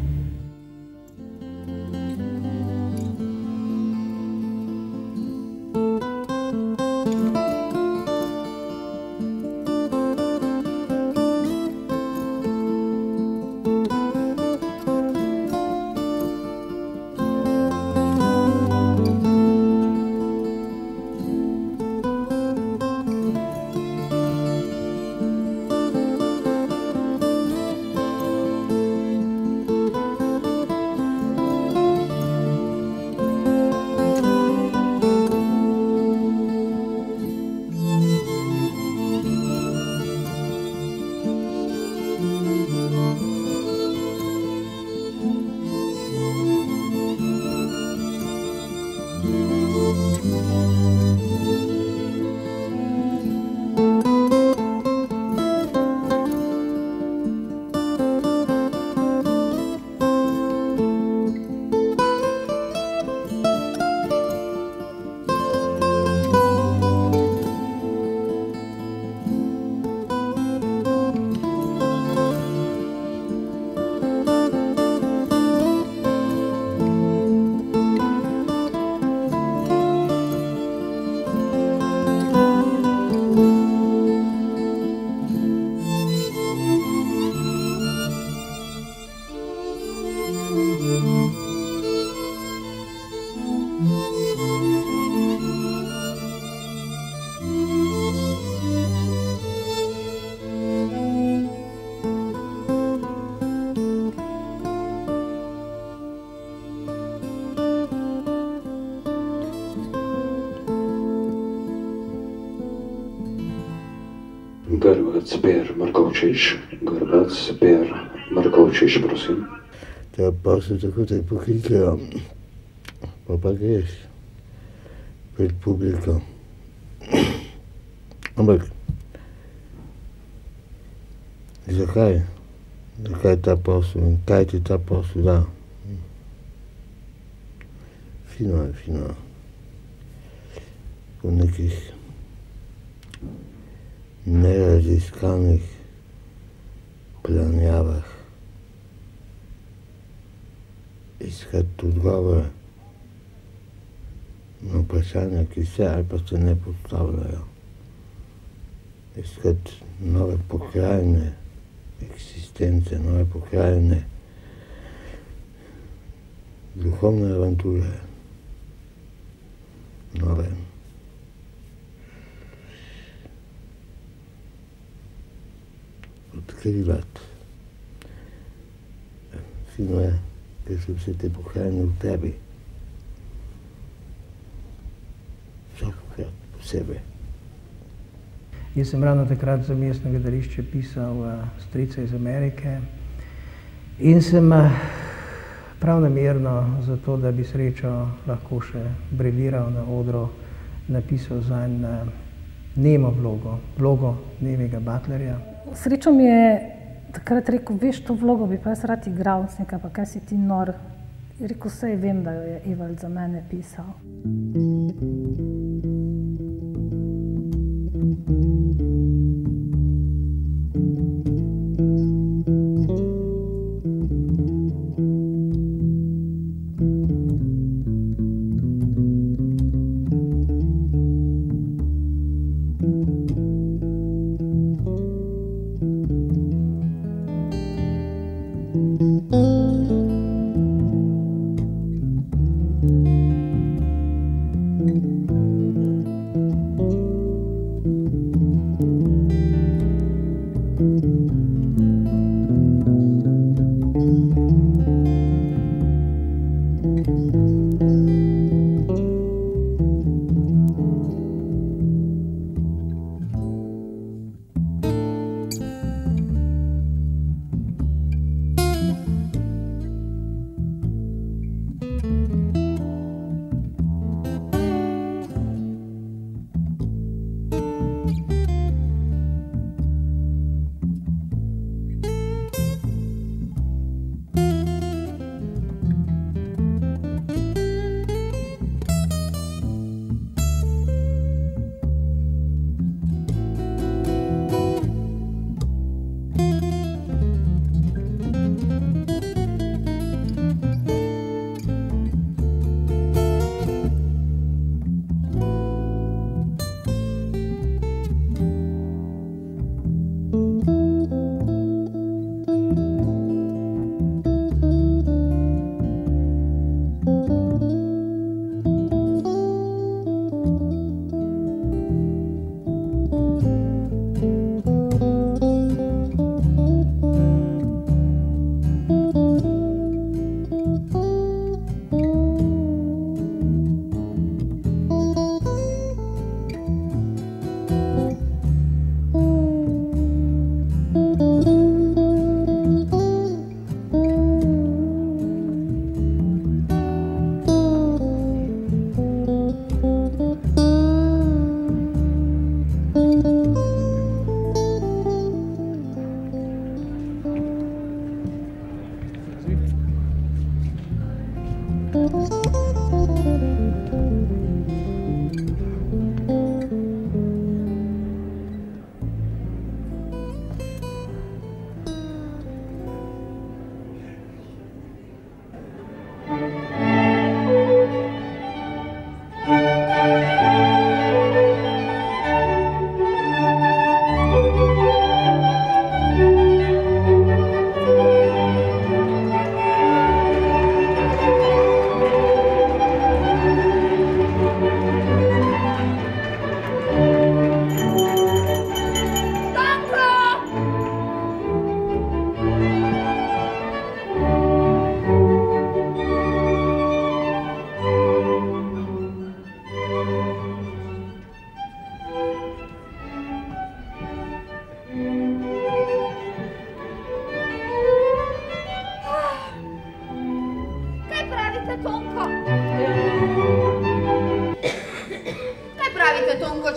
Grbac Per Markovčič, Grbac Per Markovčič, prosim. Pa se tako te poklikajo, pa greš pred publiko. Ampak, zakaj? Zakaj ta posel in kaj ti ta posel da? Fino je, fino. Po nekih neraziskanih planjavah iskati odgovore na vprašanja, ki se ali pa se ne postavljajo. Iskati nove pokrajine eksistence, nove pokrajine duhovne avanture, nove odkrivati. Fino je, ker so vse te pokrajine v tebi. Vsakokrat posebej. Jaz sem ravno takrat za mestno gledališče pisal Strica iz Amerike in sem prav namerno zato, da bi Srečo lahko še briljiral na odru, napisal zanj nemo vlogo nemega Butlerja. Srečo mi je takrat rekel, veš, to vlogo bi pa jaz rad igral, sem rekel, pa kaj si ti nor? Je rekel, saj vem, da jo je Evald za mene pisal.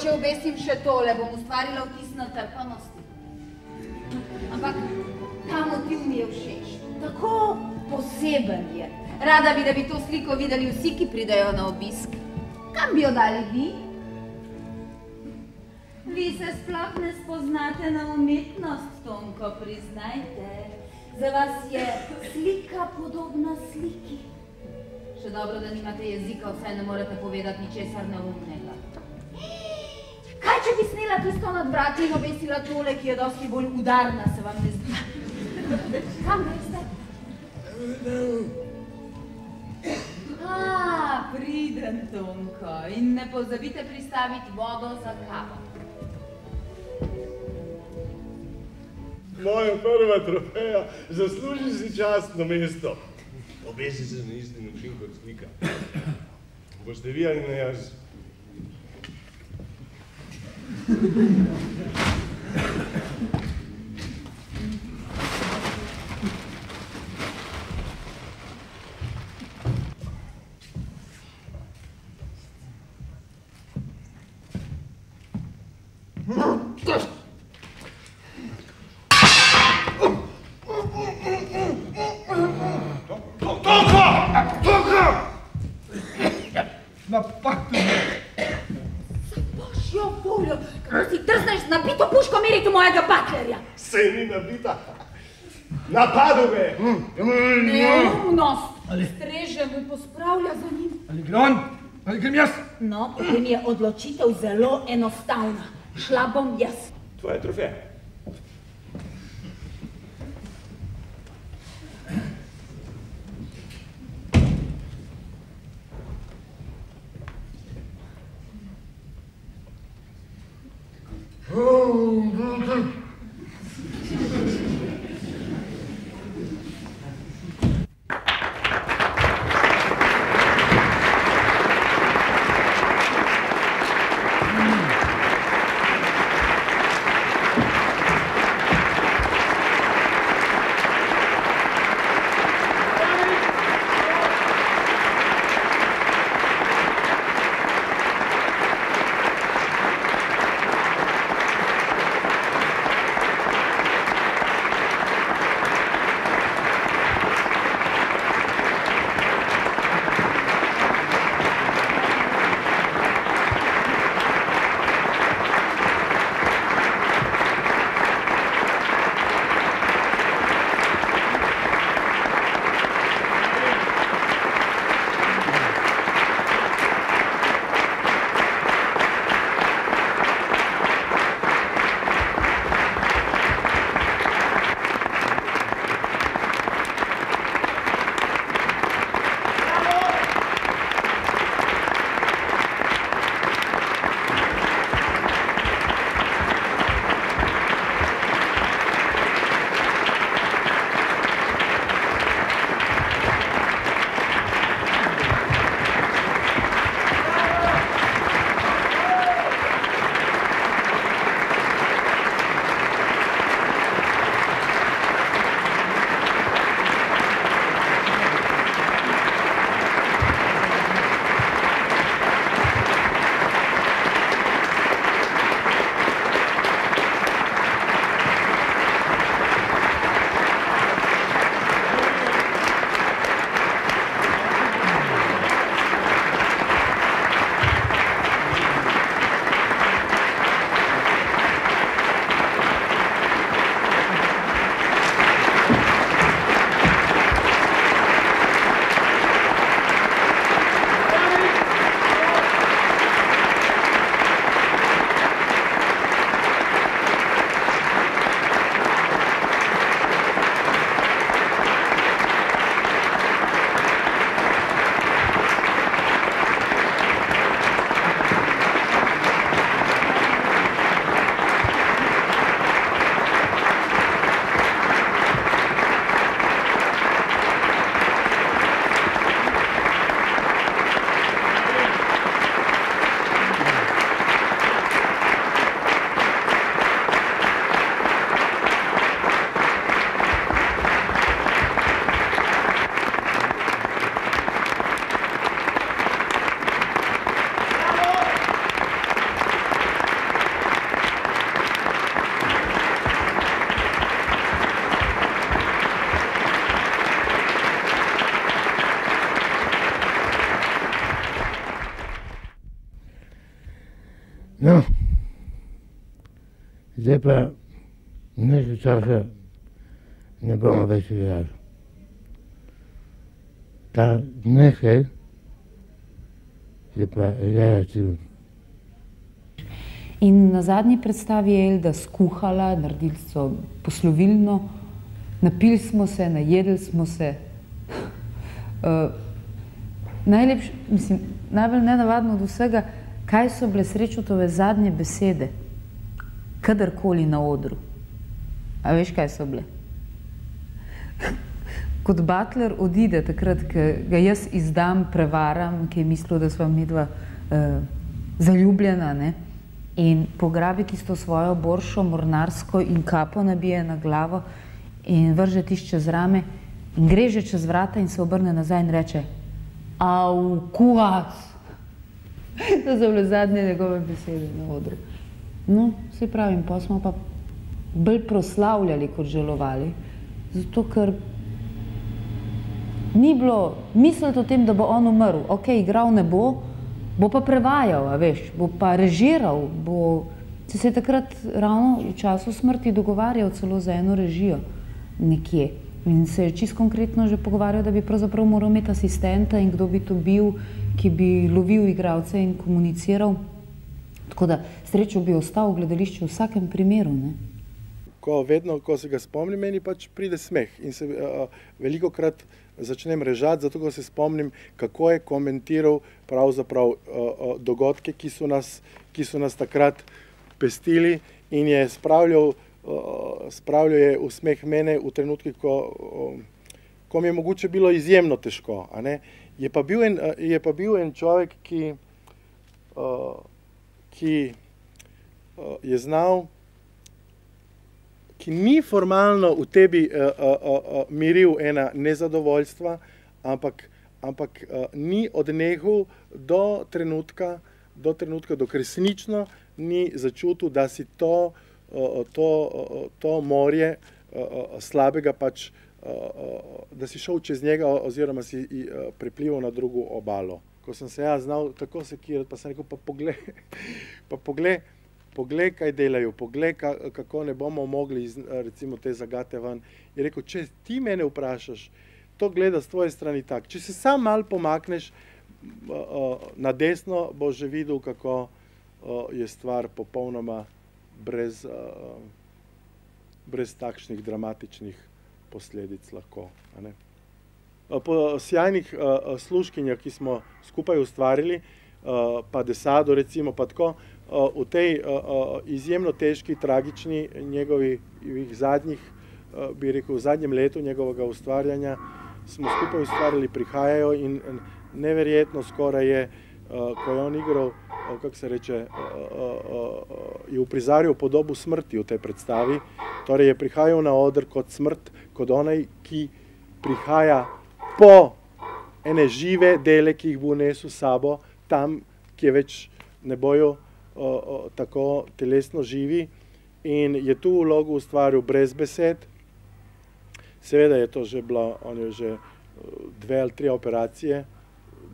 če obesim še tole, bom ustvarila vtis natrpanosti. Ampak ta motiv mi je všeč. Tako poseben je. Rada bi, da bi to sliko videli vsi, ki pridejo na obisk. Kam bi jo dali vi? Vi se sploh ne spoznate na umetnost, Tonko, priznajte. Za vas je slika podobna sliki. Še dobro, da nimate jezika, vsaj ne morete povedati ničesar neumnega. Kaj, če bi snela tisto nad vrati in obesila tole, ki je dosti bolj udarna, se vam ne zdi? Kam greste? Pridem, Tonko, in ne pozabite pristaviti vodo za kavo. Moja prva trofeja, zasluži si častno mesto. Obesi se na isti način kot slika. Boste vi ali ne jaz? Napad me! Za božjo voljo, kako si drzneš z nabito puško meriti mojega baklerja? Sej ni nabita. Napadel me! Neumnost! Streže mu pospravlja za njim. Ali gre on, ali grem jaz? No, potem je odločitev zelo enostavna. Šla bom jaz. Tvoja trofeja. No, zdaj pa nekaj časa ne bomo več igrali. Ta nekaj je pa relativno. In na zadnji predstavi je Elda skuhala, naredili so poslovilno, napili smo se, najedli smo se. Najbolj nenavadno od vsega, kaj so bile Srečotove zadnje besede, kadarkoli na odru. A veš, kaj so bile? Kot Butler odide takrat, ko ga jaz izdam, prevaram, ki je mislil, da sva midva zaljubljena, ne? In pograbi tisto svojo boršo mornarsko in kapo nabije na glavo in vrže tišče čez rame in greže čez vrata in se obrne nazaj in reče: "Au, kuvac!" To so bile zadnje njegove besede na odru. No, saj pravim, pa smo pa bolj proslavljali kot žalovali, zato ker ni bilo misliti o tem, da bo on umrl. Ok, igral ne bo, bo pa prevajal, a veš, bo pa režiral, bo se je takrat ravno v času smrti dogovarjal celo za eno režijo nekje. In se je čisto konkretno že pogovarjal, da bi pravzaprav moral imeti asistenta in kdo bi to bil, ki bi lovil igralce in komuniciral. Tako da Srečo bi ostal v gledališču v vsakem primeru, ne? Vedno, ko se ga spomnim, meni pač pride smeh in se velikokrat začnem režati, zato ko se spomnim, kako je komentiral pravzaprav dogodke, ki so nas takrat pestili in je spravljal je v smeh mene v trenutkih, ko mi je mogoče bilo izjemno težko. Je pa bil en človek, ki je znal, ki ni formalno v tebi miril ena nezadovoljstva, ampak ni odnehal do trenutka, dok resnično ni začutil, da si to morje slabega pač, da si šel čez njega oziroma si preplival na drugo obalo. Ko sem se jaz znal tako sekirati, pa sem rekel, pa poglej, kaj delajo, poglej, kako ne bomo mogli recimo te zagate ven. Je rekel, če ti mene vprašaš, to gleda s tvoje strani tak. Če se sam malo pomakneš na desno, boš že videl, kako je stvar popolnoma brez takšnih dramatičnih posledic lahko. Po sjajnih služkinjah, ki smo skupaj ustvarili, pa Desado recimo, pa tako, v tej izjemno težki, tragični njegovih zadnjih, bi rekel, v zadnjem letu njegovega ustvarjanja smo skupaj ustvarjali Prihajajo in neverjetno skoraj je, ko je on igral, kako se reče, je uprizarjal podobo smrti v tej predstavi, torej je prihajal na oder kot smrt, kot onaj, ki prihaja po ene žive dele, ki jih bo nesel s sabo, tam, kje več ne bojo tako telesno živi, in je tu vlogo ustvaril brez besed. Seveda je to že bilo, on je že 2 ali 3 operacije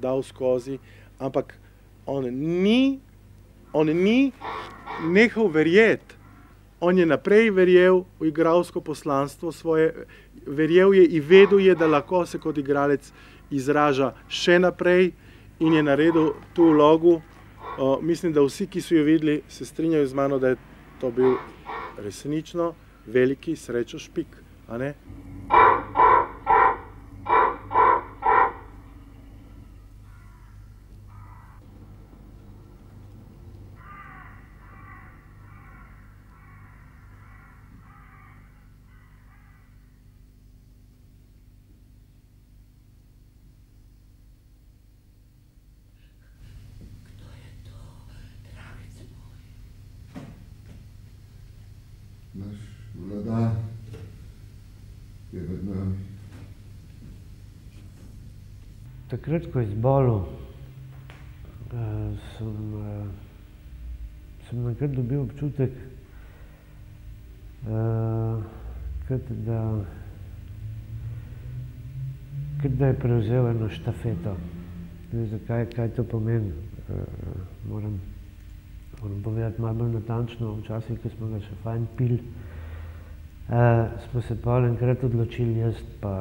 dal skozi, ampak on ni nehal verjeti. On je naprej verjel v igralsko poslanstvo svoje, verjel je in vedel je, da lahko se kot igralec izraža še naprej in je naredil tu vlogo. Mislim, da vsi, ki so jo videli, se strinjajo z mano, da je to bil resnično veliki Srečo Špik, a ne? Naš vladar je med nami. Takrat, ko je zbolel, sem nakrat dobil občutek, kot da je prevzel eno štafeto. Zakaj, kaj to pomeni? Moram moram povedati malo bolj natančno, včasih, ko smo ga še fajn pili, smo se pol enkrat odločili, jaz pa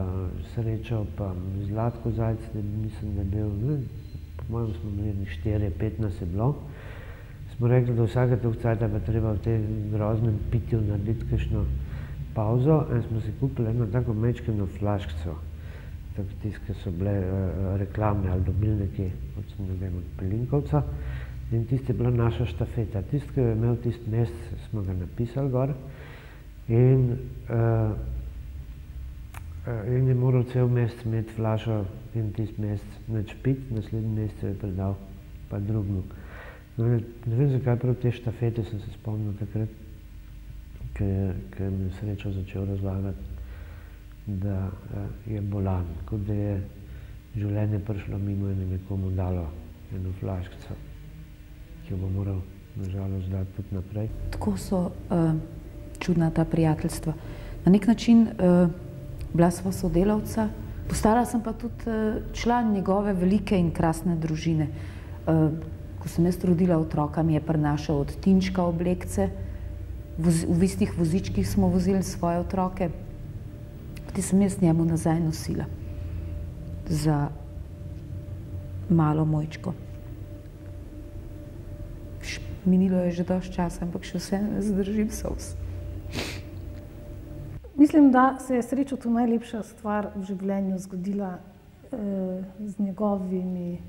Srečo, pa Zlatko Zajc, mislim, da je bil, po mojem smo bili 4-5 nas je bilo, smo rekli, da vsake toliko cajta pa treba v tem groznem pitju narediti kakšno pauzo in smo si kupili eno tako mečkeno flaškico, tako tiste, ki so bile reklamne ali dobili nekje, od Pelinkovca, in tiste je bila naša štafeta. Tiste, ki je imel tisti mesec, smo ga napisali gor in je moral cel mesec imeti flašo in tisti mesec neč piti, naslednji mesec je predal pa drugmu. Ne vem, zakaj prav te štafete sem se spomnil takrat, ki mi je Srečo začel razlagati, da je bolan, kot da je življenje prišlo mimo in je nekomu dalo eno flaškico, ki jo bo moral nažalost dati tudi naprej. Tako so čudna ta prijateljstva. Na nek način bila sva sodelavca, postala sem pa tudi član njegove velike in krasne družine. Ko sem jaz rodila otroka, mi je prinašal od Tinčka oblekce, v istih vozičkih smo vozili svoje otroke, potem sem jaz njemu nazaj nosila za malo Mojčko. Minilo je že dosti časa, ampak še vse ne zdržim solz. Mislim, da se je Srečo tu najlepša stvar v življenju zgodila z njegovimi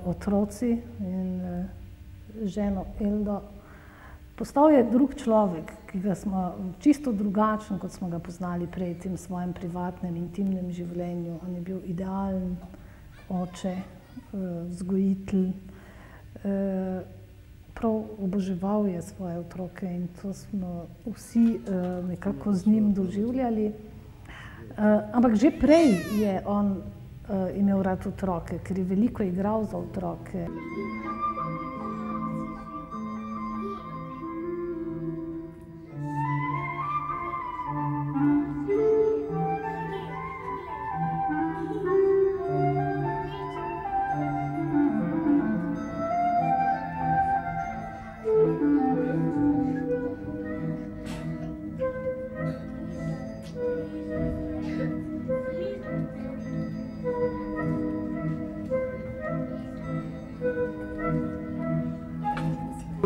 otroci in ženo Eldo. Postal je drug človek, ki ga smo čisto drugačen, kot smo ga poznali prej v tem svojem privatnem, intimnem življenju. On je bil idealen oče, vzgojitelj, prav oboževal je svoje otroke in to smo vsi nekako z njim doživljali. Ampak že prej je on imel rad otroke, ker je veliko igral za otroke.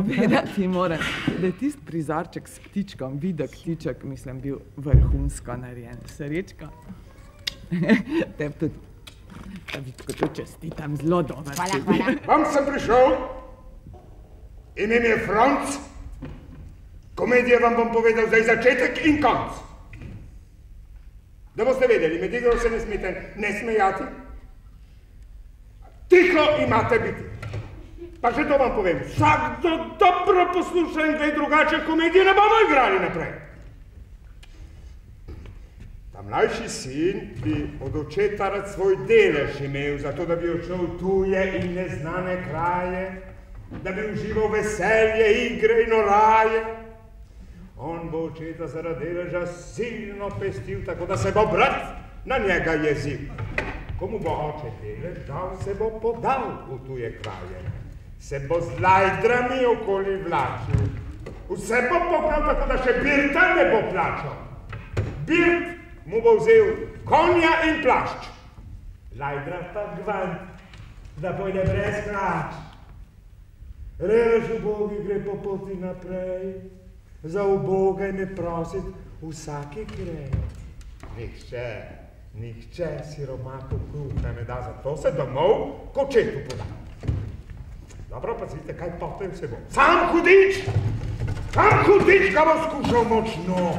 Povedati moram, da je tisti prizorček s ptičkom, videk ptiček, mislim, bil vrhunsko narejen. Srečko, tebi tudi, Davidko, to čestitam, zelo dober. Hvala. Vam sem prišel, ime mi je Franc, komedije vam bom povedal zdaj začetek in konc. Da boste vedeli, med igro se ne smete ne smejati, tiho imate biti. Pa še to vam povem, vsakdo dobro posluša in gled drugače komedije ne bomo igrali naprej. Ta mlajši sin bi od očeta rad svoj delež imel, zato da bi odšel tuje in neznane kraje, da bi užival veselje, igre in oraje. On bo očeta zaradi deleža silno pestil, tako da se bo brat na njega jezil. Komu bo oče delež dal, se bo podal v tuje kraje. Se bo z lajdrami okoli vlačil. Vse bo pognal tako, da še Birta ne bo plačal. Birt mu bo vzel konja in plašč. Lajdra pa gvant, da pojde brez plač. Revež ubogi gre po poti naprej, za uboge ne prosit vsaki gre. Nihče siromaku kruha ne da, zato se domov k očetu poda. Dobro, pazite, kaj potem se bo. Sam hudič, ga bo skušal močno.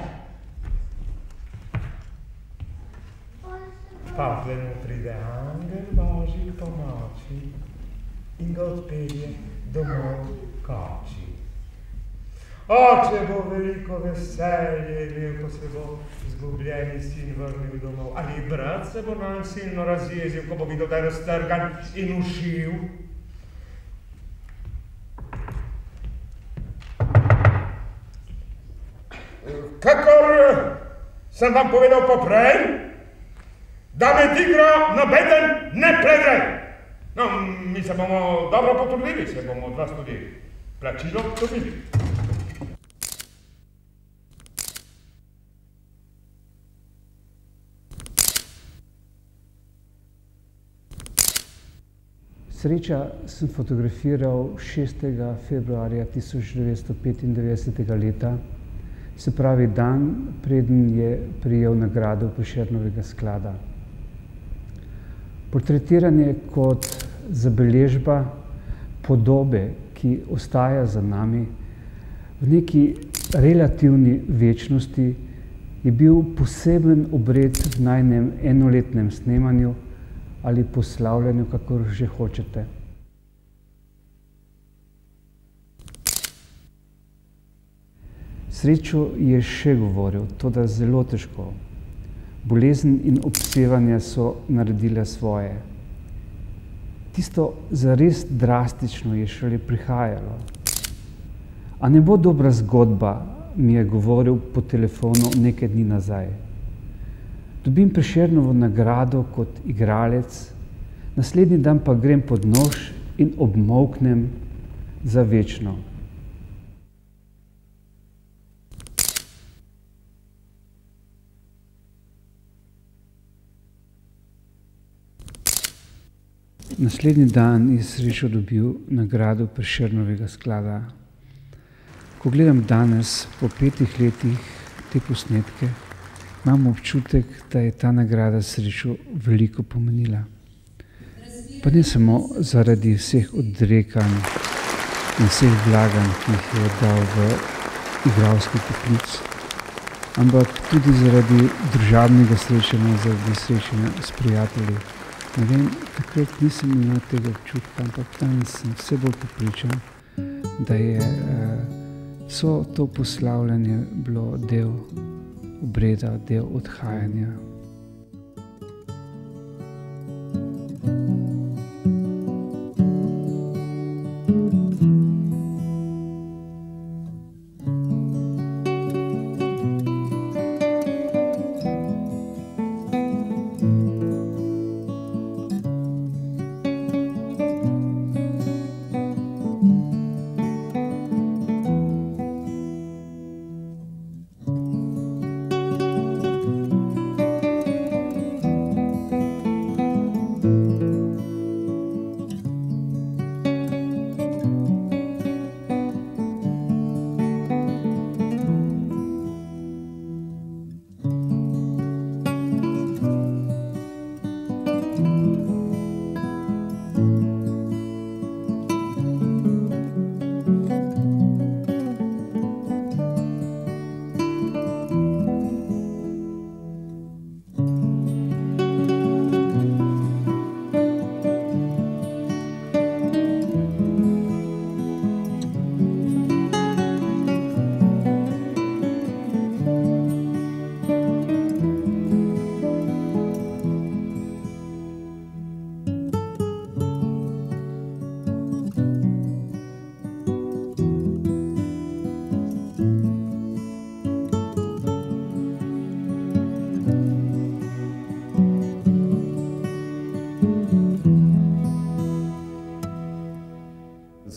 Potem mu pride angel Božji pomoči in ga odpelje domov koči. Oče bo veliko veselje imel, ko se bo izgubljeni sin vrnil domov. Ali brat se bo nanj silno razjezil, ko bo videl, da je raztrgan in ušiv. Kakor sem vam povedal poprej, da med igro nobeden ne predre. No, mi se bomo dobro potrudili, se bomo od vas tudi Plačilo dobili. Sreča sem fotografiral 6. februarja 1995. leta, se pravi dan, preden je prejel nagrado Prešernovega sklada. Portretiran je kot zabeležba podobe, ki ostaja za nami. V neki relativni večnosti je bil poseben obred v najnem enoletnem snemanju ali poslavljanju, kakor že hočete. Srečo je še govoril, toda zelo težko. Bolezen in obsevanja so naredile svoje. Tisto zares drastično je šele prihajalo. A ne bo dobra zgodba, mi je govoril po telefonu nekaj dni nazaj. Dobim Prešernovo nagrado kot igralec, naslednji dan pa grem pod nož in obmolknem za večno. Naslednji dan je Srečo dobil nagrado Prešernovega sklada. Ko gledam danes, po 5 letih, te posnetke, imam občutek, da je ta nagrada Srečo veliko pomenila. Pa ne samo zaradi vseh odrekanj in vseh vlaganj, ki jih je dal v igralski poklic, ampak tudi zaradi družabnega srečanja, zaradi srečanja s prijatelji. Ne vem, takrat nisem imel tega občutka, ampak danes sem vse bolj prepričan, da je vso to poslavljanje bilo del obreda, del odhajanja.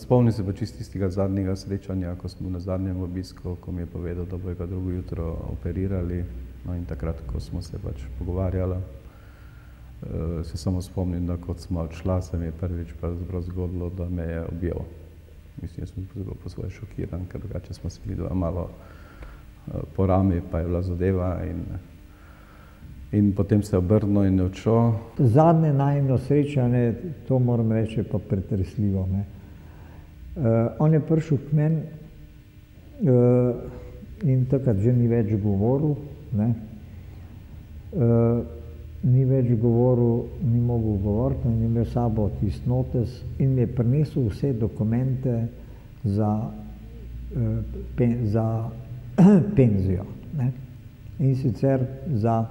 Spomnim se pa čist tistega zadnjega srečanja, ko smo na zadnjem obisku, ko mi je povedal, da bojo ga drugo jutro operirali. No in takrat, ko smo se pač pogovarjali, se samo spomnim, da kot smo odšla, se mi je prvič pravzaprav zgodilo, da me je objel. Mislim, jaz sem bil po svoje šokiran, ker drugače smo se videli malo po rami, pa je bila zadeva in potem se je obrnil in je odšel. Zadnje najino srečanje, to moram reči, pa pretresljivo. On je prišel k meni in takrat že ni več govoril, ni več govoril, ni mogel govoriti, in je imel sabo tisti notes in mi je prinesel vse dokumente za penzijo. In sicer za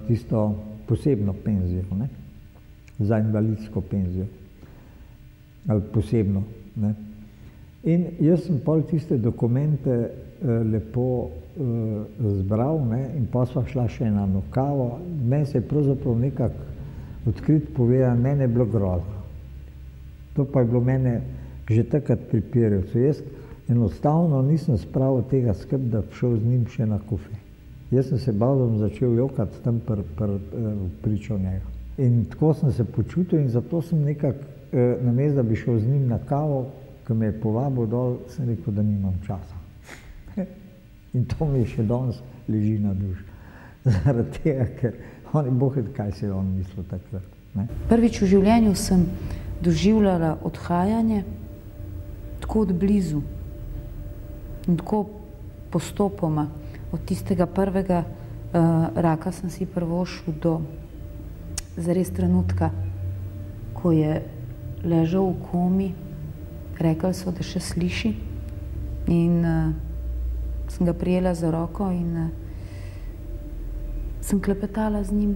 tisto posebno penzijo, za invalidsko penzijo. Ali posebno. In jaz sem pol tiste dokumente lepo zbral in pa sva šla še na eno kavo. Meni se je pravzaprav nekako odkrit povedano, mene je bilo grozno. To pa je bilo mene že takrat pri Pirjevcu. Jaz enostavno nisem spravil tega skrb, da bi šel z njim še na kofe. Jaz sem se bal, da bom začel jokati tam pričo njega. In tako sem se počutil in zato sem nekako, namesto da bi šel z njim na kavo, ko me je povabil dol, sem rekel, da nimam časa. In to mi še danes leži na duši. Zaradi tega, ker on je bohet, kaj se je on mislil takrat. Prvič v življenju sem doživljala odhajanje tako od blizu in tako postopoma. Od tistega prvega raka sem si privoščil do zares trenutka, ko je ležal v komi, rekli so, da še sliši in sem ga prijela za roko in sem klepetala z njim.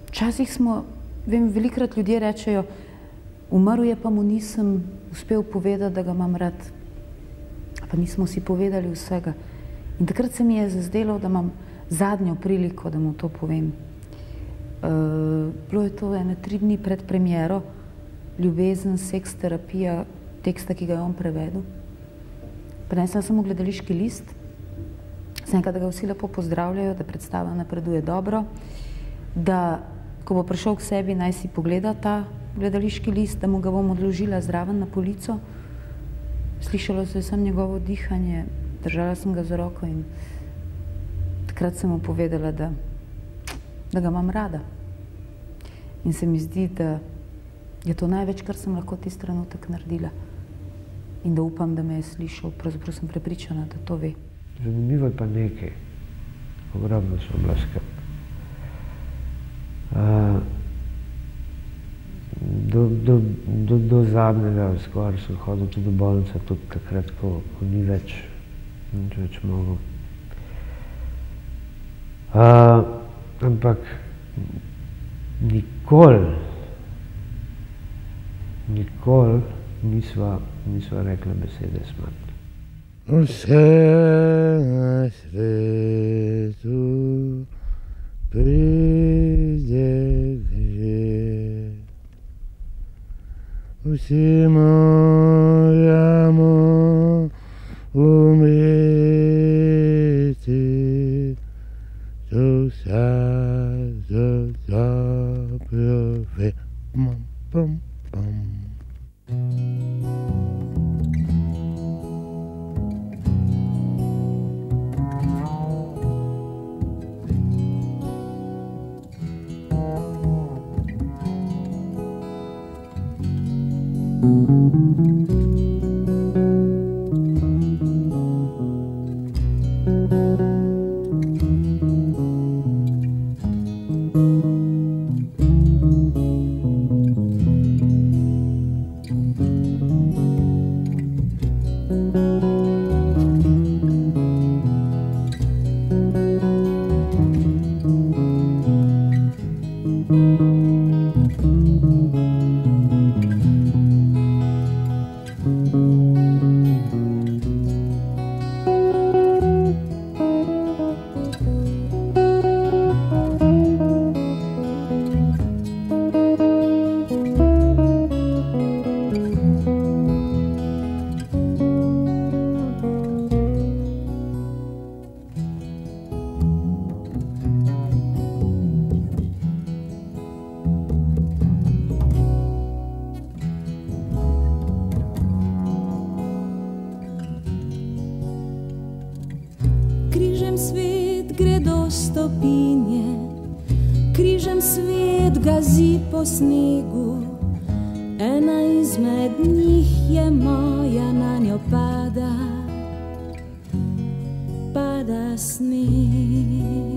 Včasih smo, vem, velikokrat ljudje rečejo, umrl je, pa mu nisem uspel povedati, da ga imam rad. Pa nismo si povedali vsega. In takrat se mi je zazdelo, da imam zadnjo priliko, da mu to povem. Bilo je to 3 dni pred premiero, Ljubezen, seks, terapija, teksta, ki ga je on prevedel. Prinesla sem mu gledališki list, sem rekla, da ga vsi lepo pozdravljajo, da predstava napreduje dobro, da ko bo prišel k sebi, naj si pogleda ta gledališki list, da mu ga bom odložila zraven na polico. Slišalo se je samo njegovo dihanje, držala sem ga za roko in takrat sem mu povedala, da ga imam rada. In se mi zdi, da je to največ, kar sem lahko tisti trenutek naredila. In da upam, da me je slišal, pravzaprav sem prepričana, da to ve. Zanimivo je pa nekaj, ogromno so bila skrb. Do zadnjega skoraj sem hodil tudi v bolnico, tudi takrat, ko ni več mogel. Ampak nikoli nisva rekla besede smrt. Vse na svetu pride gre, vsi moramo umreti, to vsak dobro ve. Križem svet gredo stopinje, križem svet gazi po snegu, ena izmed njih je moja, na njo pada sneg.